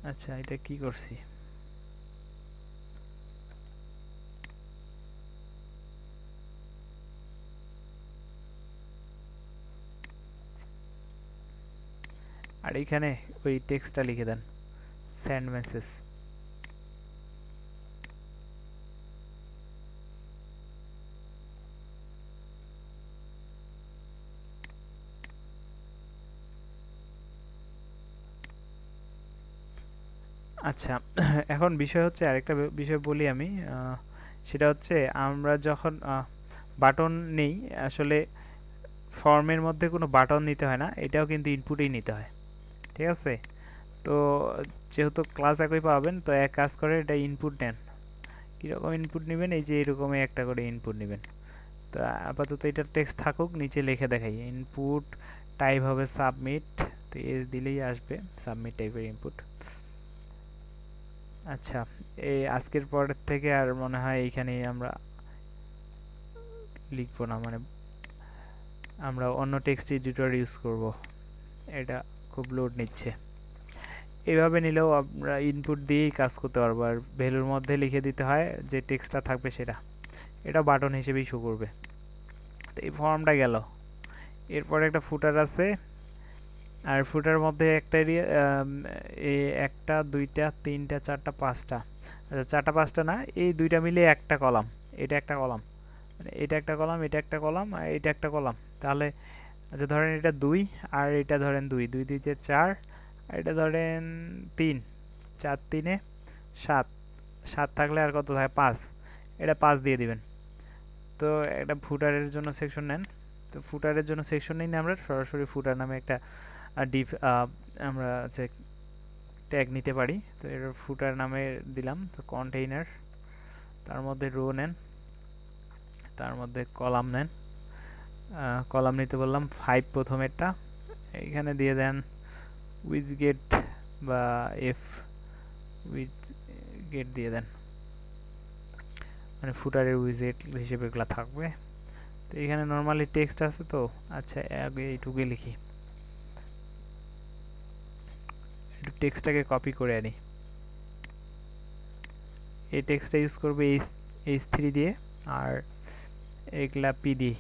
আচ্ছা, এটা কি করছি, আর এখানে ওই টেক্সটটা লিখে দেন, সেন্ড মেসেজ। আচ্ছা, এখন বিষয় হচ্ছে আরেকটা বিষয় বলি আমি, সেটা হচ্ছে আমরা যখন বাটন নেই, আসলে ফর্মের মধ্যে কোনো বাটন নিতে হয় না, এটাও কিন্তু ইনপুটেই নিতে হয়, ঠিক আছে। তো যেহেতু ক্লাস একই পাবেন, তো এক কাজ করে এটা ইনপুট নেন। কীরকম ইনপুট নেবেন, এই যে এরকমই একটা করে ইনপুট নেবেন। তো আপাতত এটার টেক্সট থাকুক, নিচে লিখে দেখাই, ইনপুট টাইপ হবে সাবমিট, তো এস দিলেই আসবে সাবমিট টাইপের ইনপুট। আচ্ছা, এই আজকের পর থেকে আর মনে হয় এইখানেই আমরা লিখবো না, মানে আমরা অন্য টেক্সট এডিটর ইউজ করব, এটা খুব লোড নিচ্ছে। এইভাবে নিলেও আমরা ইনপুট দিয়েই কাজ করতে পারবো, আর ভ্যালুর মধ্যে লিখে দিতে হয় যে টেক্সটটা থাকবে সেটা, এটা বাটন হিসেবেই শো করবে। তো এই ফর্মটা গেল, এরপর একটা ফুটার আছে, আর ফুটার মধ্যে একটা এরিয়া, একটা দুইটা তিনটা চারটা পাঁচটা, আচ্ছা চারটা পাঁচটা না, এই দুইটা মিলে একটা কলাম, এটা একটা কলাম, মানে এটা একটা কলাম, এটা একটা কলাম, আর এটা একটা কলাম। তাহলে আচ্ছা ধরেন এটা 2, আর এটা ধরেন 2, 2 2 4, আর এটা ধরেন 3, 4 3 7, 7 থাকলে আর কত থাকে 5, এটা 5 দিয়ে দিবেন। তো একটা ফুটারের জন্য সেকশন নেন। তো ফুটারের জন্য সেকশন নিই না, আমরা সরাসরি ফুটার নামে একটা ডিফ আমরা হচ্ছে ট্যাগ নিতে পারি। তো এর ফুটার নামে দিলাম। তো কন্টেইনার, তার মধ্যে রো নেন, তার মধ্যে কলাম নেন। কলাম নিতে বললাম 5 প্রথমেরটা, এখানে দিয়ে দেন উইথ গেট বা এফ উইথ গেট দিয়ে দেন, মানে ফুটারের উইজেট হিসেবে এগুলো থাকবে। তো এখানে নর্মালি টেক্সট আছে, তো আচ্ছা আগে এইটুকুই লিখি, একটু টেক্সটটাকে কপি করে আনি। এই টেক্সটটা ইউজ করবে H3 দিয়ে, আর এগুলা পি দি।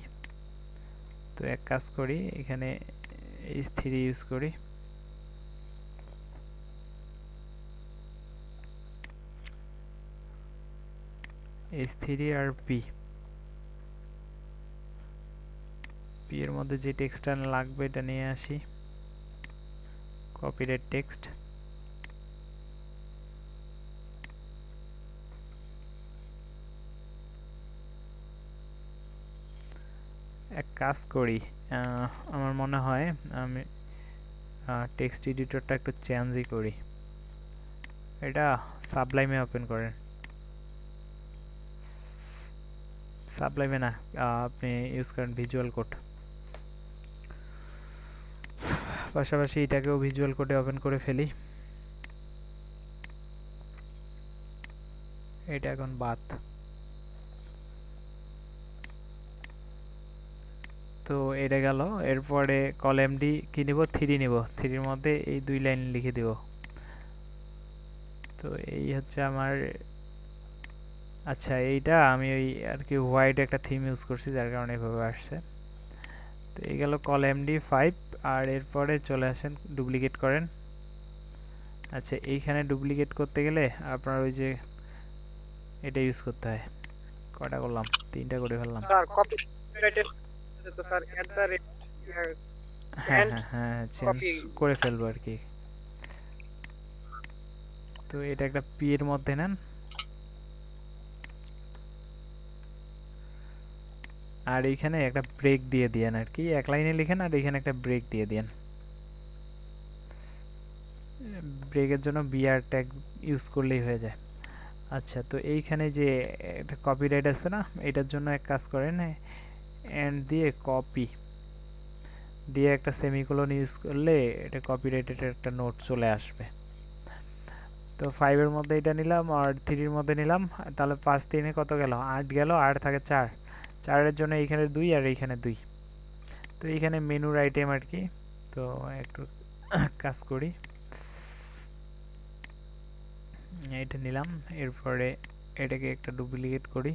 তো এক কাজ করি, এখানে H3 ইউজ করি, H3 আর পি এর মধ্যে যে টেক্সটটা লাগবে এটা নিয়ে আসি, কপিরাইট টেক্সট। এক কাজ করি, আমার মনে হয় আমি টেক্সট এডিটরটা একটু চেঞ্জই করি। এটা সাবলাইমে ওপেন করেন, সাবলাইমে না, আপনি ইউজ করেন ভিজুয়াল কোড। পাশাপাশি এটাকেও ভিজুয়াল কোডে ওপেন করে ফেলি। এটা এখন বাদ। তো এটা গেল। এরপরে কলাম ডি কি নিব, 3 নিব। 3 মধ্যে এই 2 লাইন লিখে দিব। তো এই হচ্ছে আমার, আচ্ছা এইটা আমি ওই আর কি হোয়াইট একটা থিম ইউজ করছি, যার কারণে এভাবে আসছে। তো এই গেল কলাম ডি 5। আর এরপরে চলে আসেন, ডুপ্লিকেট করেন। আচ্ছা এইখানে ডুপ্লিকেট করতে গেলে আপনার ওই যে এটা ইউজ করতে হয়। কয়টা করলাম, 3টা করে ফেললাম। স্যার কপি রাইটের তো স্যার এট দ্য রেট হ্যাঁ হ্যাঁ হ্যাঁ, চেঞ্জ করে ফেলবো আর কি। তো এটা একটা পি এর মধ্যে নেন, আর এইখানে একটা ব্রেক দিয়ে দিয়েন আর কি, এক লাইনে লিখেন আর এখানে একটা ব্রেক দিয়ে দিয়েন। ব্রেকের জন্য বিআর ট্যাগ ইউজ করলেই হয়ে যায়। আচ্ছা, তো এইখানে যে একটা কপিরাইট আছে না, এটার জন্য এক কাজ করেন, এন্ড দিয়ে কপি দিয়ে একটা সেমিকোলন ইউজ করলে এটা কপিরাইটের একটা নোট চলে আসবে। তো 5 এর মধ্যে এটা নিলাম আর 3 এর মধ্যে নিলাম, তাহলে 5 3 কত গেল, 8 গেল। 8 থাকে 4, 4 এর জন্য এইখানে 2 আর এইখানে 2। তো এইখানে মেনুর আইটেম আর কি। তো একটু কাজ করি, এটা নিলাম। এরপরে এটাকে একটা ডুপ্লিকেট করি,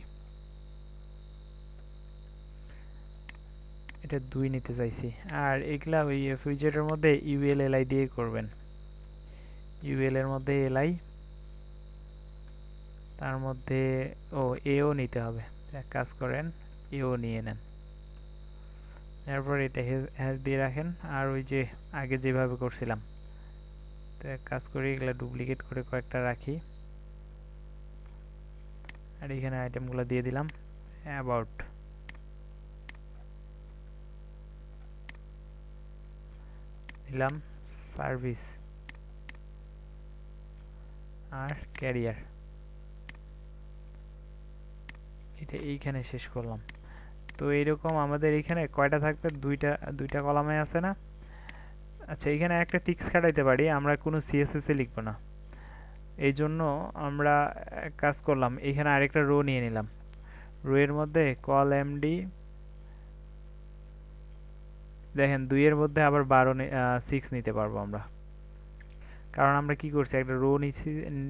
এটা 2 নিতে চাইছি। আর এগুলা ওই ফিউচারের মধ্যে ইউএল এলআই দিয়ে করবেন। ইউএল এর মধ্যে এলআই, তার মধ্যে এও নিতে হবে। এক কাজ করেন, এও নিয়ে নেন। এরপর এটা হ্যাশ দিয়ে রাখেন, আর ওই যে আগে যেভাবে করছিলাম। তো এক কাজ করি, এগুলা ডুপ্লিকেট করে কয়েকটা রাখি, আর এখানে আইটেমগুলো দিয়ে দিলাম। অ্যাবাউট, দিলাম সার্ভিস আর ক্যারিয়ার, এটা এইখানে শেষ করলাম। তো এইরকম আমাদের এইখানে কয়টা থাকবে, দুইটা কলামে আছে না। আচ্ছা, এইখানে একটা টিক্স খাটাইতে পারি, আমরা কোনো সিএসএস এ লিখবো না। এই জন্য আমরা এক কাজ করলাম, এইখানে আরেকটা রো নিয়ে নিলাম। রো এর মধ্যে কল এমডি, দেখেন 2 এর মধ্যে আবার 6 নিতে পারবো আমরা, কারণ আমরা কি করছি, একটা রো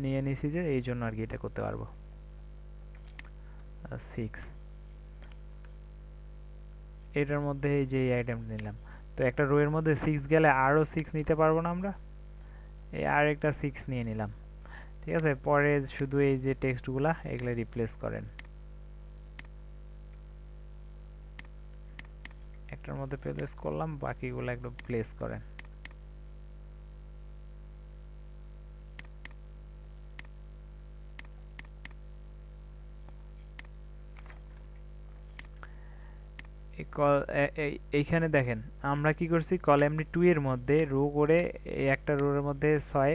নিয়ে নিছি যে, এই জন্য আর কি এটা করতে পারবো। 6 এটার মধ্যে এই যে আইটেমটা নিলাম। তো একটা রো এর মধ্যে 6 গেলে আরও 6 নিতে পারবো না আমরা, এই আর একটা 6 নিয়ে নিলাম। ঠিক আছে, পরে শুধু এই যে টেক্সটগুলা এগুলা রিপ্লেস করেন। একটার মধ্যে প্লেস করলাম, বাকিগুলো একটু প্লেস করেন। এইখানে দেখেন আমরা কি করছি, কলাম 2 এর মধ্যে রো করে এই একটা রোর মধ্যে 6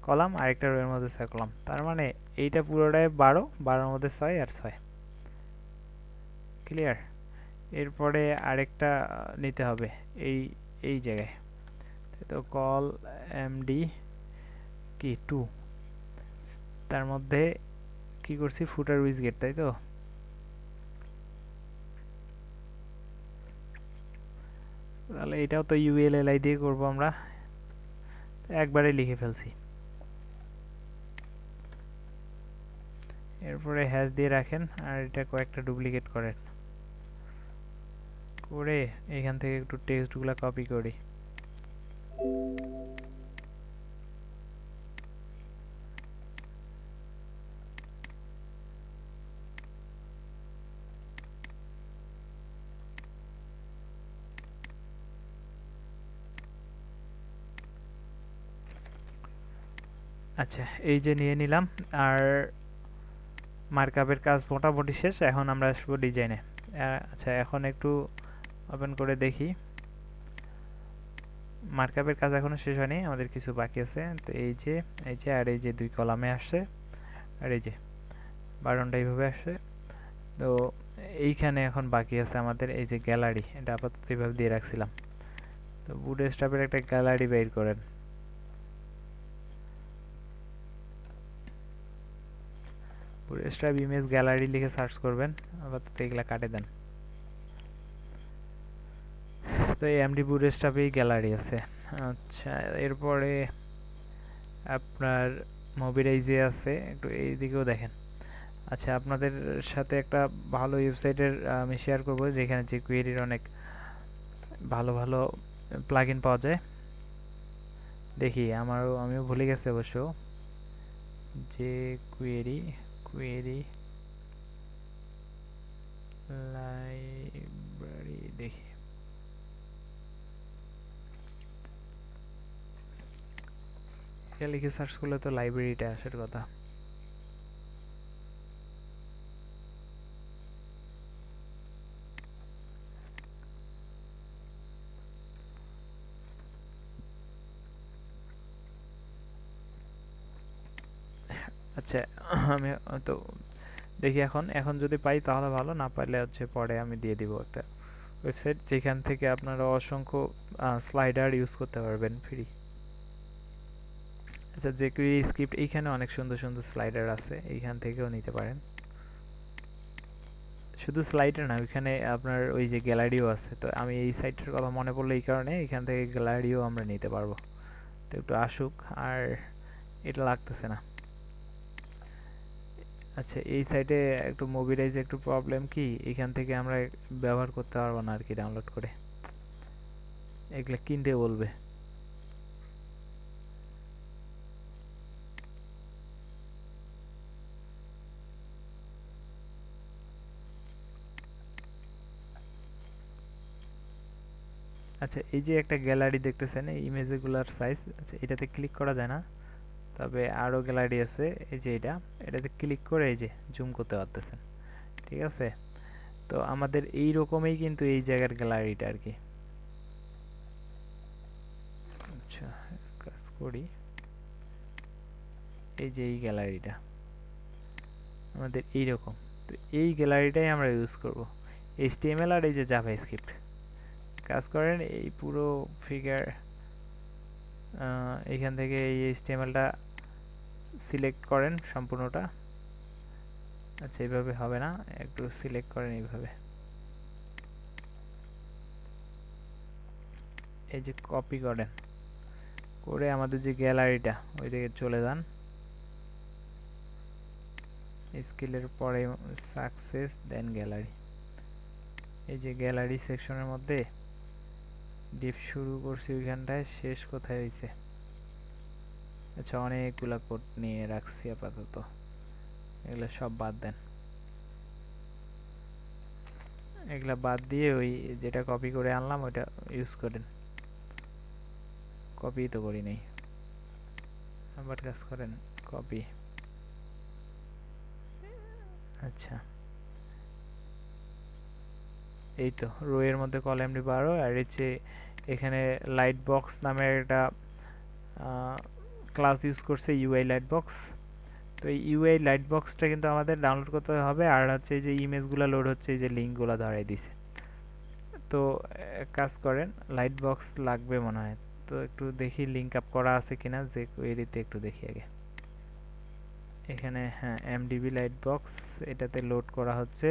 কলাম, আরেকটা রো এর মধ্যে 6 কলাম, তার মানে এইটা পুরোটাই 12, 12 এর মধ্যে 6 আর 6। ক্লিয়ার? এরপরে আরেকটা নিতে হবে এই এই জায়গায়। তো কল এমডি কি 2, তার মধ্যে কি করছি, ফুটার উইজ গেট, তাই তো? তাহলে এটাও তো ইউএলএলআই দিয়ে করব আমরা, একবারে লিখে ফেলছি। এরপরে হ্যাশ দিয়ে রাখেন, আর এটা কয়েকটা ডুপ্লিকেট করেন, করে এখান থেকে একটু টেক্সটগুলো কপি করি। আচ্ছা, এই যে নিয়ে নিলাম, আর মার্কআপের কাজ মোটামুটি শেষ। এখন আমরা আসবো ডিজাইনে। আচ্ছা, এখন একটু ওপেন করে দেখি। মার্কআপের কাজ এখনো শেষ হয়নি, আমাদের কিছু বাকি আছে। তো এই যে আর এই যে 2 কলামে আসছে, আর এই যে বাটনটা এইভাবে আসছে। তো এইখানে এখন বাকি আছে আমাদের এই যে গ্যালারি, এটা আপাতত এইভাবে দিয়ে রাখছিলাম। তো বুটস্ট্র্যাপের একটা গ্যালারি বের করেন। বুটস্ট্র্যাপ ইমেজ গ্যালারি লিখে সার্চ করবেন, আপাতত এগুলা কাটে দেন। তো এই এমডি বুটস্ট্র্যাপেই গ্যালারি আছে। আচ্ছা, এরপরে আপনার মোবিলাইজে আছে, একটু এই দিকেও দেখেন। আচ্ছা, আপনাদের সাথে একটা ভালো ওয়েবসাইটের আমি শেয়ার করব, যেখানে jQuery-র অনেক ভালো ভালো প্লাগইন পাওয়া যায়। দেখি, আমিও ভুলে গেছি অবশ্য। jQuery লাইব্রেরি, দেখি। এটা লিখে সার্চ করলে তো লাইব্রেরিটা আসার কথা। আচ্ছা, আমি তো দেখি এখন যদি পাই তাহলে ভালো, না পাইলে হচ্ছে পরে আমি দিয়ে দিব একটা ওয়েবসাইট, যেখান থেকে আপনারা অসংখ্য স্লাইডার ইউজ করতে পারবেন ফ্রি। আচ্ছা, jQuery স্ক্রিপ্ট, এইখানে অনেক সুন্দর সুন্দর স্লাইডার আছে, এইখান থেকেও নিতে পারেন। শুধু স্লাইডার না, ওইখানে আপনার ওই যে গ্যালারিও আছে। তো আমি এই সাইটটার কথা মনে পড়লো এই কারণে, এখান থেকে গ্যালারিও আমরা নিতে পারবো। তো একটু আসুক, আর এটা লাগতেছে না। আচ্ছা, এই সাইটে একটু মোবিলাইজে একটু প্রবলেম কি, এখান থেকে আমরা ব্যবহার করতে পারবো না আর কি, ডাউনলোড করে এগুলো কিনতে বলবে। আচ্ছা, এই যে একটা গ্যালারি দেখতেছেন, এই ইমেজগুলোর সাইজ, আচ্ছা এটাতে ক্লিক করা যায় না, তবে আরও গ্যালারি আছে। এই যে এটাতে ক্লিক করে এই যে জুম করতে পারতেছেন, ঠিক আছে? তো আমাদের এই রকমই কিন্তু এই জায়গার গ্যালারিটা আর কি। আচ্ছা, কাজ করি। এই যে এই গ্যালারিটা আমাদের এই রকম, তো এই গ্যালারিটাই আমরা ইউজ করব, HTML আর এই যে জাভাস্ক্রিপ্ট। কাজ করেন, এই পুরো ফিগার এখান থেকে এই HTML-টা সিলেক্ট করেন সম্পূর্ণটা। আচ্ছা, এইভাবে হবে না, একটু সিলেক্ট করেন এইভাবে। এই যে কপি করেন, করে আমাদের যে গ্যালারিটা, ওই দিকে চলে যান। স্কিলের পরে সাকসেস, দেন গ্যালারি। এই যে গ্যালারি সেকশনের মধ্যে ডিপ শুরু করছি, ওইখানটায় শেষ কোথায় হয়েছে। আচ্ছা, অনেকগুলা কোড নিয়ে রাখছি আপাতত, এগুলো সব বাদ দেন। এগুলা বাদ দিয়ে ওই যেটা কপি করে আনলাম ওইটা ইউজ করেন। কপি তো করি নাই, আবার কাজ করেন, কপি। আচ্ছা, এই তো রো এর মধ্যে কলামটি 12 আর হচ্ছে এখানে লাইট বক্স নামের একটা ক্লাস ইউজ করছে ইউআই লাইট বক্স। তো এই ইউআই লাইট বক্সটা কিন্তু আমাদের ডাউনলোড করতে হবে, আর হচ্ছে এই যে ইমেজগুলো লোড হচ্ছে এই যে লিঙ্কগুলো ধরাই দিছে। তো কাজ করেন, লাইট বক্স লাগবে মনে হয়, তো একটু দেখি লিঙ্ক আপ করা আছে কিনা, যে এরিতে একটু দেখি আগে। এখানে হ্যাঁ এমডিবি লাইট বক্স, এটাতে লোড করা হচ্ছে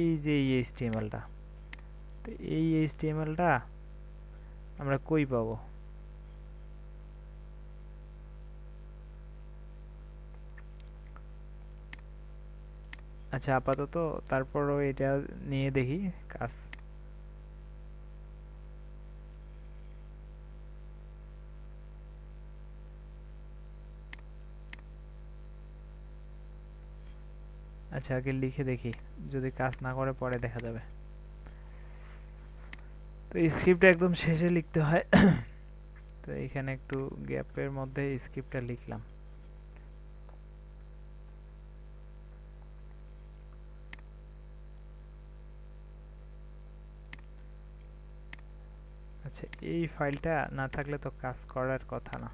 এই যে এই এইচটিএমএলটা। তো এই এইচটিএমএলটা আমরা কই পাবো? আচ্ছা আপাতত তারপরও এটা নিয়ে দেখি কাজ। আচ্ছা আগে লিখে দেখি, যদি কাজ না করে পরে দেখা যাবে। তো এই স্ক্রিপ্টটা একদম শেষে লিখতে হয়। তো এখানে একটু গ্যাপের মধ্যে স্ক্রিপ্টটা লিখলাম। আচ্ছা এই ফাইলটা না থাকলে তো কাজ করার কথা না।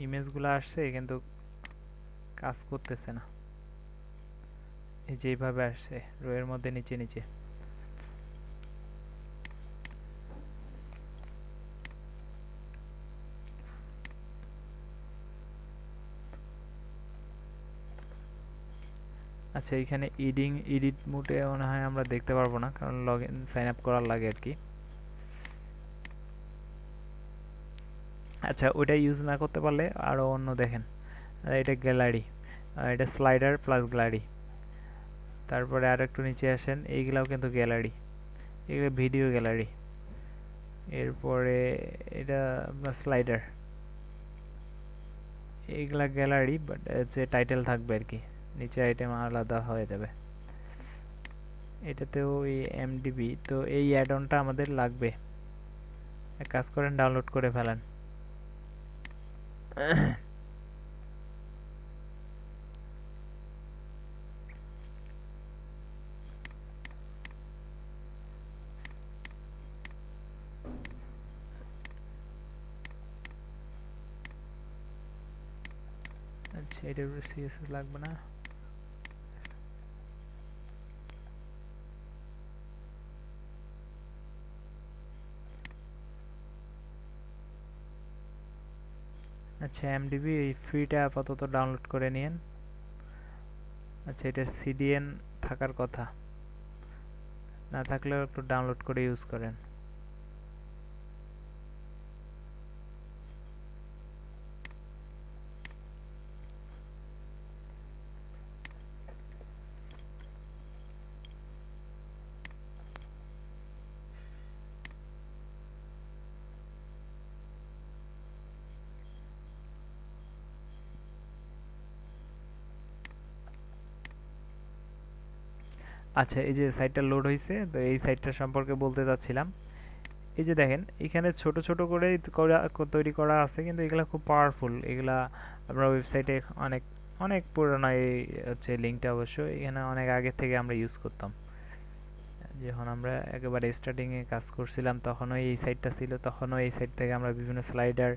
ইমেজগুলো আসছে কিন্তু কাজ করতেছে না, এই যেভাবে আসছে রো এর মধ্যে নিচে নিচে। আচ্ছা এখানে এডিট মোডে মনে হয় আমরা দেখতে পারবো না, কারণ লগ ইন সাইন আপ করার লাগে আর কি। আচ্ছা ওইটা ইউজ না করতে পারলে আরও অন্য দেখেন, এটা গ্যালারি, এটা স্লাইডার প্লাস গ্যালারি। তারপরে আর একটু নিচে আসেন, এইগুলাও কিন্তু গ্যালারি, এগুলো ভিডিও গ্যালারি। এরপরে এটা আপনার স্লাইডার, এইগুলা গ্যালারি, বাট যে টাইটেল থাকবে আর কি, নিচে আইটেম আলাদা হয়ে যাবে। এটাতেও এই এমডিবি, তো এই অ্যাড অনটা আমাদের লাগবে। এক কাজ করেন ডাউনলোড করে ফেলেন। আচ্ছা এটা সিএসএস লাগবে না। আচ্ছা এমডিবি এই ফ্রিটা আপাতত ডাউনলোড করে নিন। আচ্ছা এটা সিডিএন থাকার কথা, না থাকলেও একটু ডাউনলোড করে ইউজ করেন। আচ্ছা এই যে সাইটটা লোড হয়েছে, তো এই সাইটটা সম্পর্কে বলতে চাচ্ছিলাম। এই যে দেখেন এখানে ছোট ছোট করে তৈরি করা আছে, কিন্তু এগুলা খুব পাওয়ারফুল। এগুলা আমরা ওয়েবসাইটে অনেক অনেক পুরনো, এই হচ্ছে লিঙ্কটা অবশ্য এখানে অনেক আগে থেকে আমরা ইউজ করতাম। যখন আমরা একেবারে স্টার্টিংয়ে কাজ করছিলাম তখনও এই সাইটটা ছিল, তখনও এই সাইট থেকে আমরা বিভিন্ন স্লাইডার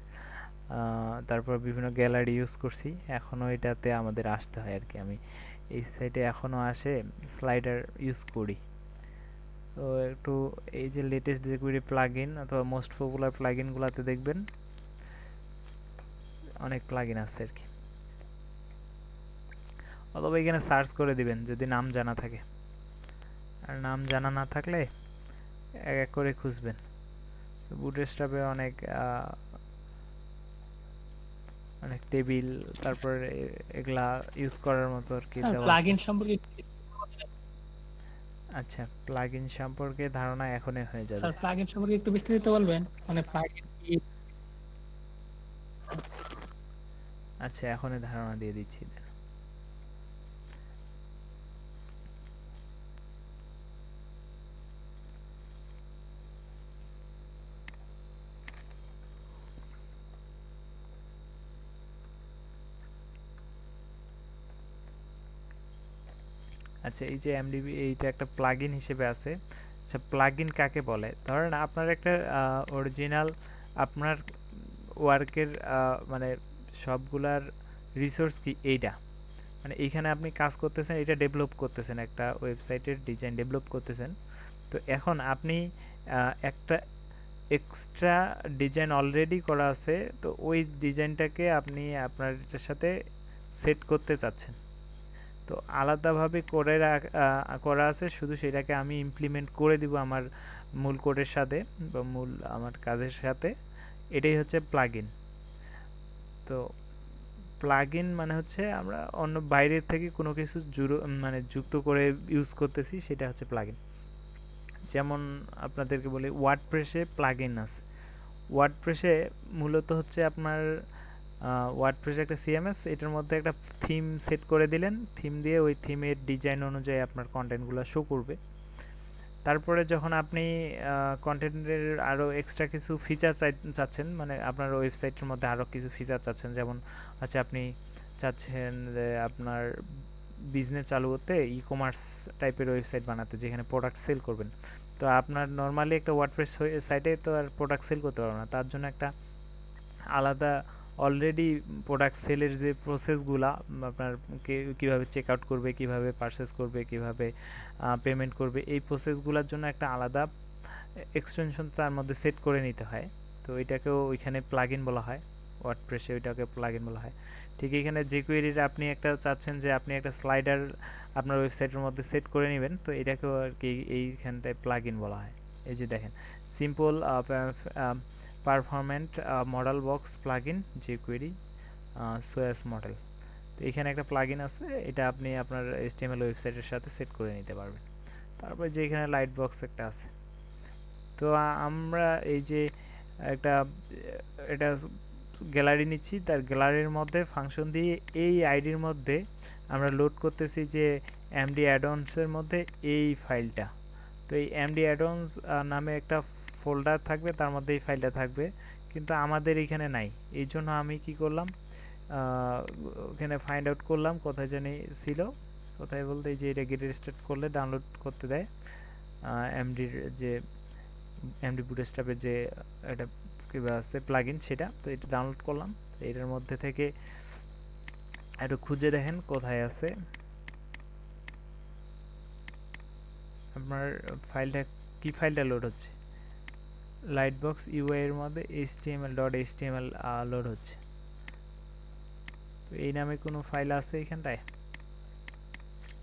তারপর বিভিন্ন গ্যালারি ইউজ করছি। এখনও এটাতে আমাদের আসতে হয় আর কি, আমি এই সাইটে এখনও আসে স্লাইডার ইউজ করি। তো একটু এই যে লেটেস্ট যেগুলি প্লাগইন অথবা মোস্ট পপুলার প্লাগইনগুলোতে দেখবেন অনেক প্লাগইন আছে আর কি, অথবা এখানে সার্চ করে দিবেন যদি নাম জানা থাকে। আর নাম জানা না থাকলে এক এক করে খুঁজবেন। বুটস্ট্র্যাপে অনেক অনেক টেবিল, তারপর এগুলা ইউজ করার মতো আর কি স্যার দেওয়া আছে। প্লাগইন সম্পর্কে আচ্ছা প্লাগইন সম্পর্কে ধারণা এখনই হয়ে যাবে। স্যার প্লাগইন সম্পর্কে একটু বিস্তারিত বলবেন, মানে প্লাগইন কি? আচ্ছা এখনই ধারণা দিয়ে দিচ্ছি। আচ্ছা, এই যে এমডিবি এইটা একটা প্লাগইন হিসেবে আছে। আচ্ছা, প্লাগইন কাকে বলে? ধরেন আপনার একটা অরিজিনাল আপনার ওয়ার্কের মানে সবগুলার রিসোর্স কি এইটা, মানে এইখানে আপনি কাজ করতেছেন, এটা ডেভেলপ করতেছেন, একটা ওয়েবসাইটের ডিজাইন ডেভেলপ করতেছেন। তো এখন আপনি একটা এক্সট্রা ডিজাইন অলরেডি করা আছে, তো ওই ডিজাইনটাকে আপনি আপনার এটার সাথে সেট করতে চাচ্ছেন। তো আলাদাভাবে করে করা আছে, শুধু সেটাকে আমি ইমপ্লিমেন্ট করে দিব আমার মূল কোডের সাথে বা মূল আমার কাজের সাথে। এটাই হচ্ছে প্লাগইন। তো প্লাগইন মানে হচ্ছে আমরা অন্য বাইরের থেকে কোনো কিছু মানে যুক্ত করে ইউজ করতেছি, সেটা হচ্ছে প্লাগইন। যেমন আপনাদেরকে বলি, ওয়ার্ডপ্রেসে প্লাগইন আছে। ওয়ার্ডপ্রেসে মূলত হচ্ছে আপনার ওয়ার্ডপ্রেসে একটা সিএমএস, এটার মধ্যে একটা থিম সেট করে দিলেন, থিম দিয়ে ওই থিমের ডিজাইন অনুযায়ী আপনার কন্টেন্টগুলো শো করবে। তারপরে যখন আপনি কন্টেন্টের আরও এক্সট্রা কিছু ফিচার চাচ্ছেন, মানে আপনার ওয়েবসাইটের মধ্যে আরও কিছু ফিচার চাচ্ছেন, যেমন হচ্ছে আপনি চাচ্ছেন যে আপনার বিজনেস চালু করতে ই কমার্স টাইপের ওয়েবসাইট বানাতে, যেখানে প্রোডাক্ট সেল করবেন। তো আপনার নর্মালি একটা ওয়ার্ডপ্রেস সাইটে তো আর প্রোডাক্ট সেল করতে পারবেন না, তার জন্য একটা আলাদা অলরেডি প্রোডাক্ট সেলের যে প্রসেসগুলা আপনার কীভাবে চেক আউট করবে, কীভাবে পারচেস করবে, কীভাবে পেমেন্ট করবে, এই প্রসেসগুলোর জন্য একটা আলাদা এক্সটেনশন তার মধ্যে সেট করে নিতে হয়। তো এটাকেও ওইখানে প্লাগইন বলা হয়, ওয়ার্ডপ্রেসে ওইটাকে প্লাগইন বলা হয়। ঠিক এখানে jQuery আপনি একটা চাচ্ছেন যে আপনি একটা স্লাইডার আপনার ওয়েবসাইটের মধ্যে সেট করে নেবেন, তো এটাকেও আর কি এইখানটায় প্লাগইন বলা হয়। এই যে দেখেন, simple performant model box plugin jQuery সোয়াস মডেল। তো এখানে একটা প্লাগইন আছে, এটা আপনি আপনার HTML ওয়েবসাইটের সাথে সেট করে নিতে পারবেন। তারপর যে এখানে লাইট বক্স একটা আছে। তো আমরা এই যে একটা এটা গ্যালারি নিচ্ছি, তার গ্যালারির মধ্যে ফাংশন দিয়ে এই আইডির মধ্যে আমরা লোড করতেছি যে এমডি অ্যাডঅনসের মধ্যে এই ফাইলটা। তো এই এমডি অ্যাডঅনস নামে একটা ফোল্ডার থাকবে, তার মধ্যে এই ফাইলটা থাকবে, কিন্তু আমাদের এখানে নাই। এই জন্য আমি কি করলাম, ওখানে ফাইন্ড আউট করলাম কোথায় জানি ছিল, কোথায় বলতে এই যে এটা গেট স্টার্ট করলে ডাউনলোড করতে দেয় এমডির যে এমডি বুটস্ট্র্যাপের যে এটা কিবা আছে প্লাগইন, সেটা। তো এটা ডাউনলোড করলাম, এটার মধ্যে থেকে একটু খুঁজে দেখেন কোথায় আছে আপনার ফাইলটা, কি ফাইলটা লোড হচ্ছে, লাইটবক্স ইউআই এর মধ্যে html.html লোড হচ্ছে। তো এই নামে কোনো ফাইল আছে এখানটায়,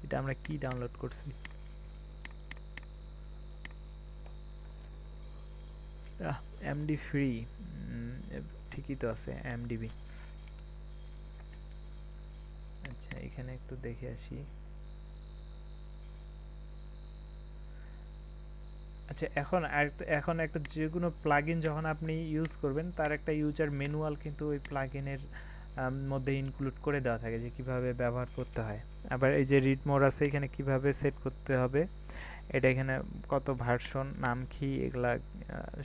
এটা আমরা কি ডাউনলোড করছি, এমডি ফ্রি, ঠিকই তো আছে এমডিবি। আচ্ছা, এখানে একটু দেখে আসি। আচ্ছা, এখন একটা যে কোনো প্লাগইন যখন আপনি ইউজ করবেন, তার একটা ইউজার ম্যানুয়াল কিন্তু ওই প্লাগইনের মধ্যে ইনক্লুড করে দেওয়া থাকে, যে কিভাবে ব্যবহার করতে হয়। আবার এই যে রিড মোড আছে, এখানে কিভাবে সেট করতে হবে, এটা এখানে কত ভার্সন, নাম কি, এগুলা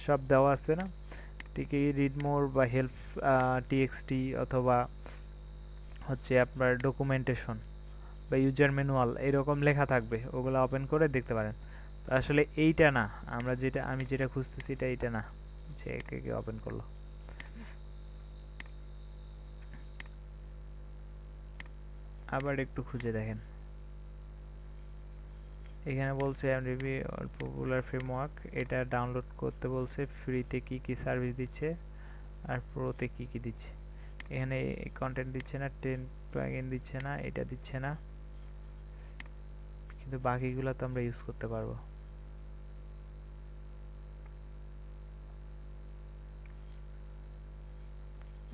সব দেওয়া আছে না। ঠিক এই রিড মোড বা হেল্প টিএক্সটি অথবা হচ্ছে আপনার ডকুমেন্টেশন বা ইউজার ম্যানুয়াল এরকম লেখা থাকবে, ওগুলো ওপেন করে দেখতে পারেন। তো আসলে এইটা না, আমি যেটা খুঁজতেছি এইটা না, যে একে ওপেন করলো। আবার একটু খুঁজে দেখেন, এখানে বলছে এমডিবি পপুলার ফ্রেমওয়ার্ক, এটা ডাউনলোড করতে বলছে, ফ্রিতে কি কি সার্ভিস দিচ্ছে আর প্রোতে কি কি দিচ্ছে। এখানে কন্টেন্ট দিচ্ছে না, 10 প্লাগইন দিচ্ছে না, এটা দিচ্ছে না, কিন্তু বাকিগুলো তো আমরা ইউজ করতে পারবো।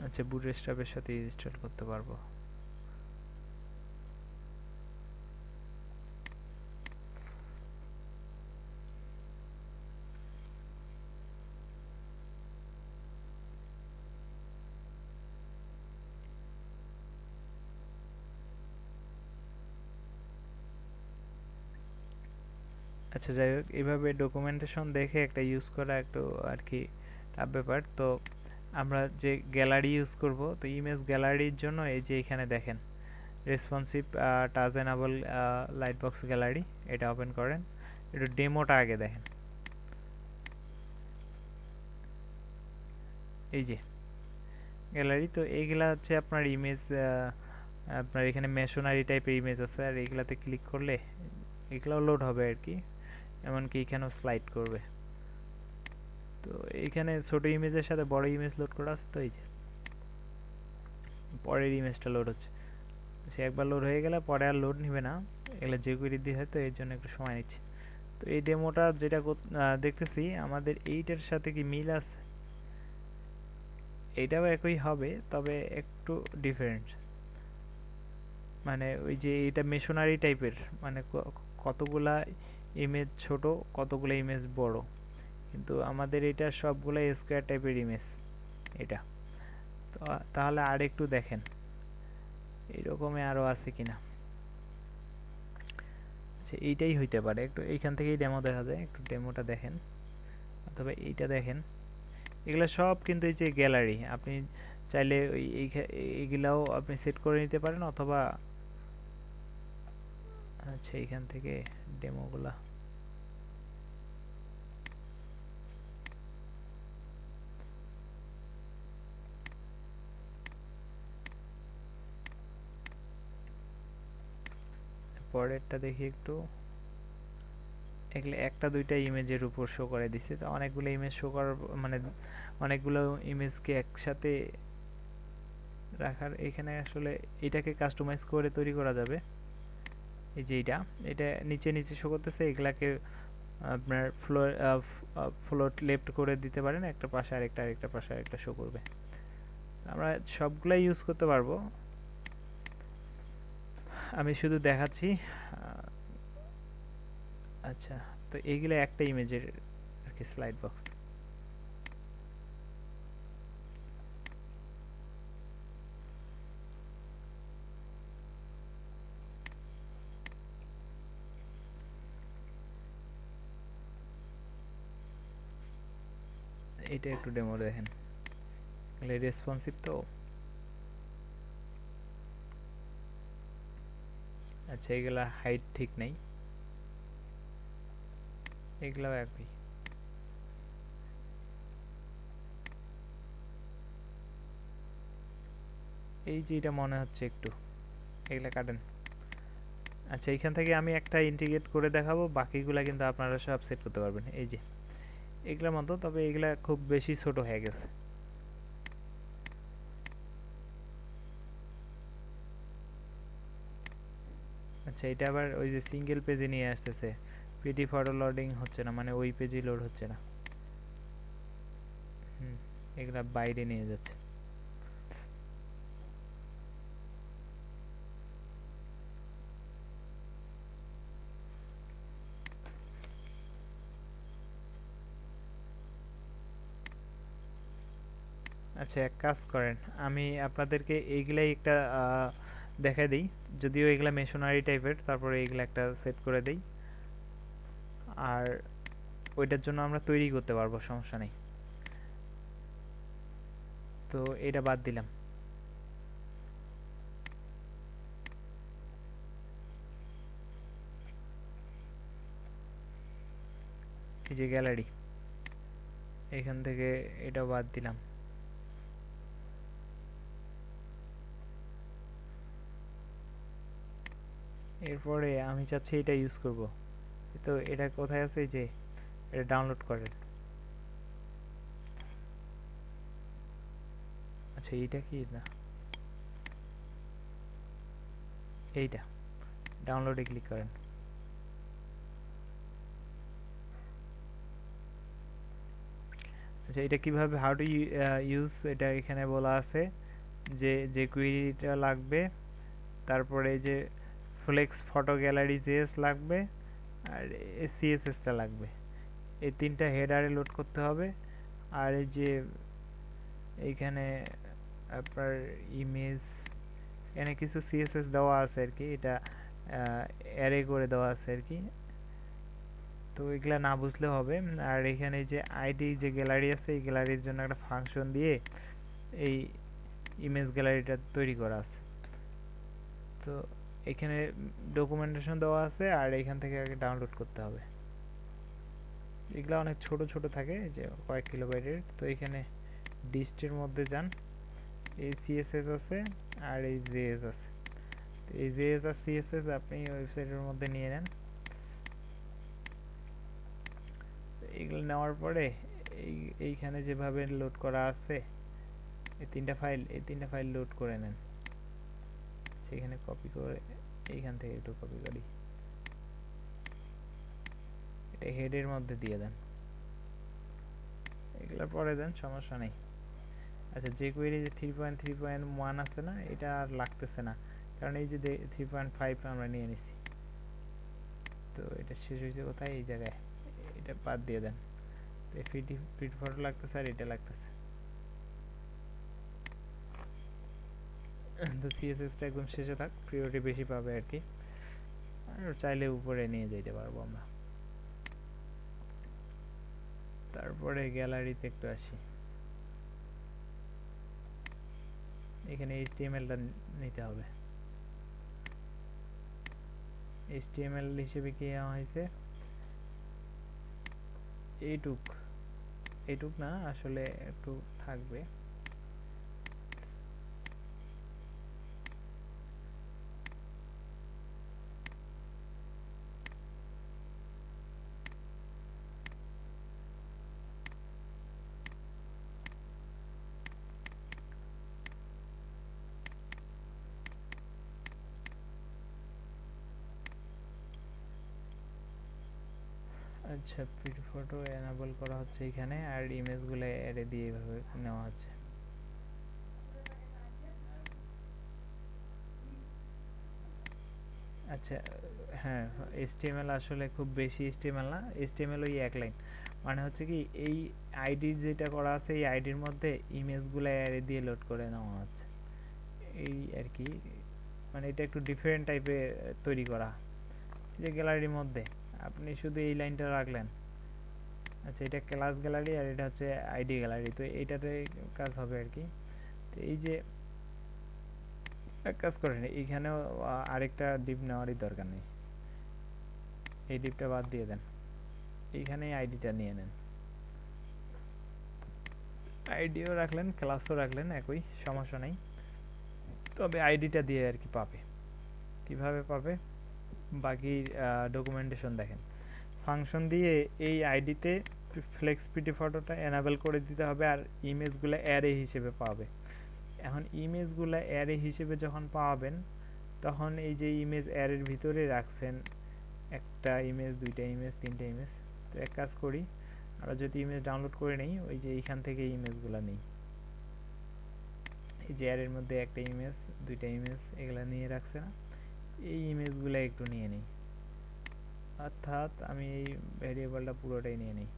আচ্ছা, বুটস্ট্র্যাপের সাথে ইনস্টল করতে পারবো। আচ্ছা, যাই হোক, এইভাবে ডকুমেন্টেশন দেখে একটা ইউজ করা একটু আর কি টাফ ব্যাপার। তো আমরা যে গ্যালারি ইউজ করব, তো ইমেজ গ্যালারির জন্য এই যে এখানে দেখেন responsive touch enable light box gallery, এটা ওপেন করেন। একটু ডেমোটা আগে দেখেন। এই যে গ্যালারি, তো এইগুলা হচ্ছে আপনার ইমেজ, আপনার এখানে মেশনারি টাইপের ইমেজ আছে, আর এইগুলাতে ক্লিক করলে এগুলাও লোড হবে আর কি, এমনকি এখানেও স্লাইড করবে। তো এইখানে ছোট ইমেজের সাথে বড় ইমেজ লোড করা আছে, তো এই যে পরের ইমেজটা লোড হচ্ছে। সে একবার লোড হয়ে গেলে পরে আর লোড নেবে না, এগুলো যে কুইরি দিয়ে হয়, তো এর জন্য একটু সময় নিচ্ছে। তো এই ডেমোটা যেটা দেখতেছি আমাদের এইটার সাথে কি মিল আছে? এইটাও একই হবে, তবে একটু ডিফারেন্ট। মানে ওই যে এটা মেশনারি টাইপের, মানে কতগুলা ইমেজ ছোট, কতগুলা ইমেজ বড়, কিন্তু আমাদের এটা সবগুলা স্কোয়ার টাইপের ইমেজ এটা। তো তাহলে আর একটু দেখেন এইরকমই আরো আছে কিনা। আচ্ছা, এইটাই হইতে পারে, একটু এইখান থেকেই ডেমো দেখা যায়, একটু ডেমোটা দেখেন অথবা এইটা দেখেন। এগুলা সব কিন্তু এই যে গ্যালারি, আপনি চাইলে ওই এইগুলাও আপনি সেট করে নিতে পারেন, অথবা আচ্ছা এইখান থেকে ডেমোগুলা পরেরটা দেখি একটু। এগুলো একটা দুইটা ইমেজের উপর শো করে দিছে, তো অনেকগুলো ইমেজ শো করার মানে অনেকগুলো ইমেজকে একসাথে রাখার, এখানে আসলে এটাকে কাস্টমাইজ করে তৈরি করা যাবে। এই যে এটা নিচে নিচে শো করতেছে, এগুলাকে আপনার ফ্লোট লেফট করে দিতে পারেন, একটা পাশে আরেকটা পাশে আরেকটা শো করবে। আমরা সবগুলাই ইউজ করতে পারবো, আমি শুধু দেখাচ্ছি। আচ্ছা, তো এইগুলো একটা ইমেজের আর কি স্লাইড বক্স। এটা একটু ডেমো দেখেন, এগুলো রেসপন্সিভ তো। আচ্ছা, এগুলা হাইট ঠিক নেই, এগুলাও একই। এই যে এটা মনে হচ্ছে একটু, এগুলা কাটেন। আচ্ছা, এখান থেকে আমি একটা ইন্টিগ্রেট করে দেখাবো, বাকিগুলা কিন্তু আপনারা সব সেট করতে পারবেন। এই যে এগুলার মতো, তবে এগুলা খুব বেশি ছোট হয়ে গেছে। আচ্ছা, এটা আবার ওই যে সিঙ্গেল পেজে নিয়ে আসতেছে, পিডি ফটো লোডিং হচ্ছে না, মানে ওই পেজে লোড হচ্ছে না। এগুলা বাইরে নিয়ে যাচ্ছে। আচ্ছা, এক কাজ করেন, আমি আপনাদেরকে এইগুলাই একটা দেখাই দিই, যদিও এগুলা মেশনারি টাইপের, তারপরে এইগুলা একটা সেট করে দেই, আর ওইটার জন্য আমরা তৈরি করতে পারবো, সমস্যা নেই। তো এটা বাদ দিলাম। এই যে গ্যালারি, এখান থেকে এটা বাদ দিলাম। এরপরে আমি চাচ্ছি এটা ইউজ করব, তো এটা কোথায় আছে? যে এটা ডাউনলোড করেন। আচ্ছা, এইটা কি না, এইটা ডাউনলোডে ক্লিক করেন। আচ্ছা, এটা কিভাবে হাউ টু ইউজ, এটা এখানে বলা আছে যে যে কুইরিটা লাগবে, তারপরে যে ফ্লেক্স ফটো গ্যালারি জেএস লাগবে, আর সিএসএসটা লাগবে। এই তিনটা হেডারে লোড করতে হবে। আর এই যে এইখানে আপনার ইমেজ, এখানে কিছু সিএসএস দেওয়া আছে আর কি, এটা অ্যারে করে দেওয়া আছে আর কি, তো এগুলা না বুঝলে হবে। আর এখানে যে আইডি যে গ্যালারি আছে, এই গ্যালারির জন্য একটা ফাংশন দিয়ে এই ইমেজ গ্যালারিটা তৈরি করা আছে। তো তো এখানে ডকুমেন্টেশন দেওয়া আছে আর এখান থেকে আগে ডাউনলোড করতে হবে। এগুলো অনেক ছোট ছোট থাকে, যে কয়েক কিলোবাইটের। তো এখানে ডিস্টের মধ্যে যান, এই সিএসএস আছে আর এই জেএস আছে। তো এই জেএস আর সিএসএস আপনি ওয়েবসাইটের মধ্যে নিয়ে নেন। এগুলো নেওয়ার পরে এইখানে যেভাবে লোড করা আছে এই তিনটা ফাইল লোড করে নেন। সেখানে কপি করে এইখান থেকে একটু কপি করি, এটা হেডের মধ্যে দিয়ে দেন। এগুলো পরে দেন, সমস্যা নেই। আচ্ছা, যে কোয়েরি যে 3.3.1 আছে না, এটা আর লাগতেছে না, কারণ এই যে 3.5 আমরা নিয়ে নিছি। তো এটা শেষ হয়েছে কোথায়, এই জায়গায়, এটা বাদ দিয়ে দেন। তো ফিট ফটো লাগতেছে আর এটা লাগতেছে। তো সিএসএসটা একদম শেষে থাক, প্রিয়রিটি বেশি পাবে আর কি। আর চাইলে উপরে নিয়ে যেতে পারবো আমরা। তারপরে গ্যালারিতে একটু আসি। এখানে এইচটিএমএলটা নিতে হবে। এইচটিএমএল হিসেবে কি নেওয়া হয়েছে, এইটুক না, আসলে একটু থাকবে। আচ্ছা, প্রিট ফটো এনেবল করা হচ্ছে এখানে, আর ইমেজগুলো অ্যারে দিয়ে এভাবে নেওয়া হচ্ছে। আচ্ছা, হ্যাঁ, এইচটিএমএল আসলে খুব বেশি এইচটিএমএল না, এইচটিএমএল ওই এক লাইন। মানে হচ্ছে কি, এই আইডি যেটা করা আছে এই আইডির মধ্যে ইমেজগুলো অ্যারে দিয়ে লোড করে নেওয়া হচ্ছে, এই আর কি। মানে এটা একটু ডিফারেন্ট টাইপের তৈরি করা। যে গ্যালারির মধ্যে আপনি শুধু এই লাইনটা রাখলেন। আচ্ছা, এটা ক্লাস গ্যালারি আর এটা হচ্ছে আইডি গ্যালারি, তো এইটাতে কাজ হবে আর কি। তো এই যে এক কাজ করেন, এইখানেও আরেকটা ডিপ নেওয়ারই দরকার নেই, এই ডিপটা বাদ দিয়ে দেন, এইখানে আইডিটা নিয়ে নেন। আইডিও রাখলেন, ক্লাসও রাখলেন, একই, সমস্যা নেই। তবে আইডিটা দিয়ে আর কি পাবে। কিভাবে পাবে, বাকি ডকুমেন্টেশন দেখেন। ফাংশন দিয়ে এই আইডিতে ফ্লেক্স পিটি ফটোটা এনাবেল করে দিতে হবে, আর ইমেজগুলো অ্যারে হিসেবে পাবে। এখন ইমেজগুলো অ্যারে হিসেবে যখন পাবেন, তখন এই যে ইমেজ অ্যারের ভিতরে রাখছেন, একটা ইমেজ, দুইটা ইমেজ, তিনটা ইমেজ। তো এক কাজ করি, আমরা যদি ইমেজ ডাউনলোড করে নেই, ওই যে এইখান থেকে ইমেজগুলো নেই। এই যে অ্যারের মধ্যে একটা ইমেজ, দুইটা ইমেজ, এগুলা নিয়ে রাখছে না, এই ইমেজগুলো একটু নিয়ে নিই। অর্থাৎ আমি এই ভ্যারিয়েবলটা পুরোটাই নিয়ে নিই।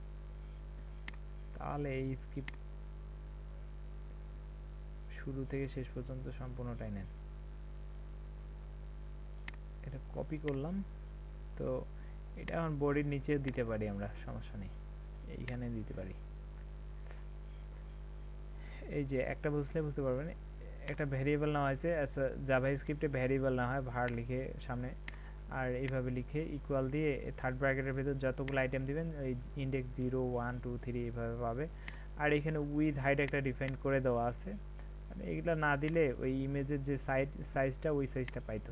তাহলে এই স্কিপ শুরু থেকে শেষ পর্যন্ত সম্পূর্ণটাই নেন। এটা কপি করলাম, তো এটা এখন বডির নিচে দিতে পারি আমরা, সমস্যা নেই, এইখানে দিতে পারি। এই যে একটা বুঝলে বুঝতে পারবেন, একটা ভ্যারিয়েবল নেওয়া হয়েছে। আচ্ছা, জাভা স্ক্রিপ্টে ভ্যারিয়েবল না হয় ভার লিখে সামনে, আর এইভাবে লিখে ইকুয়াল দিয়ে থার্ড ব্র্যাকেটের ভিতর যতগুলো আইটেম দিবেন, ওই ইন্ডেক্স 0, 1, 2, 3 এইভাবে পাবে। আর এখানে উইথ হাইট একটা ডিফাইন করে দেওয়া আছে, মানে এগুলো না দিলে ওই ইমেজের যে সাইজটা, ওই সাইজটা পাইতো।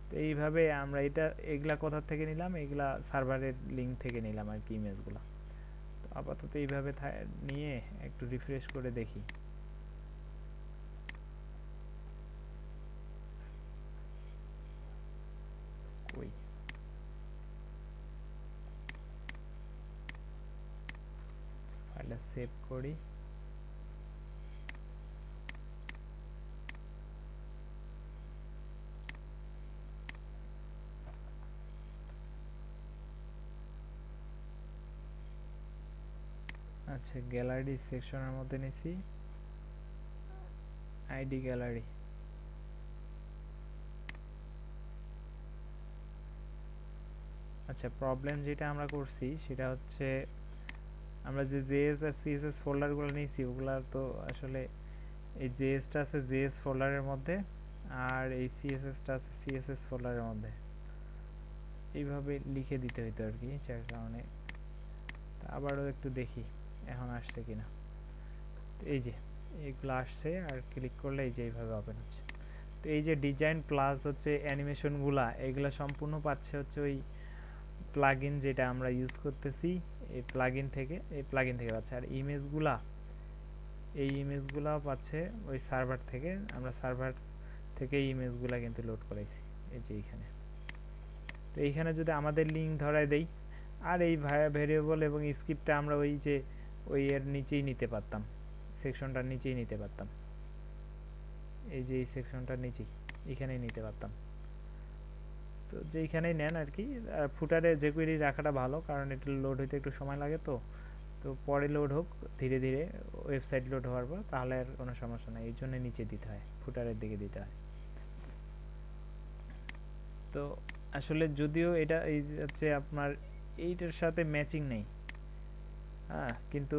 তো এইভাবে আমরা এগুলা কোথা থেকে নিলাম, এগুলা সার্ভারের লিঙ্ক থেকে নিলাম আর কি, ইমেজগুলো। তো আপাতত এইভাবে নিয়ে একটু রিফ্রেশ করে দেখি। কই, ফাইলটা সেভ করি। আচ্ছা, গ্যালারি সেকশনের মধ্যে নিছি আইডি গ্যালারি। আচ্ছা, প্রবলেম যেটা আমরা করছি সেটা হচ্ছে, আমরা যে জেএস আর সিএসএস ফোল্ডারগুলো নিয়েছি, ওগুলা তো আসলে এই জেএসটা আছে জেএস ফোল্ডারের মধ্যে, আর এই সিএসএসটা আছে সিএসএস ফোল্ডারের মধ্যে, এইভাবে লিখে দিতে হইতো আর কি, যার কারণে আবারও একটু দেখি এখন আসছে কিনা। তো এই যে এগুলো আসছে, আর ক্লিক করলে এই যে এইভাবে ওপেন হচ্ছে। তো এই যে ডিজাইন প্লাস হচ্ছে অ্যানিমেশনগুলা, এগুলো সম্পূর্ণ পাচ্ছে হচ্ছে ওই প্লাগইন যেটা আমরা ইউজ করতেছি, এই প্লাগইন থেকে পাচ্ছে। আর এই ইমেজগুলা পাচ্ছে ওই সার্ভার থেকে, আমরা সার্ভার থেকে এই ইমেজগুলা কিন্তু লোড করাইছি এই যে এইখানে। তো এইখানে যদি আমাদের লিঙ্ক ধরায় দেই, আর এই ভেরিয়েবল এবং স্ক্রিপ্টটা আমরা ওই যে ওই এর নিচেই নিতে পারতাম, সেকশনটার নিচেই নিতে পারতাম, এই যে এই সেকশনটার নিচেই এখানেই নিতে পারতাম। তো যেইখানেই নেন আর কি, ফুটারে যে কুইরি রাখাটা ভালো, কারণ এটা লোড হইতে একটু সময় লাগে। তো তো পরে লোড হোক ধীরে ধীরে, ওয়েবসাইট লোড হওয়ার পর, তাহলে আর কোনো সমস্যা নাই। এই জন্য নিচে দিতে হয়, ফুটারের দিকে দিতে হয়। তো আসলে যদিও এটা এই হচ্ছে আপনার এইটার সাথে ম্যাচিং নেই, হ্যাঁ, কিন্তু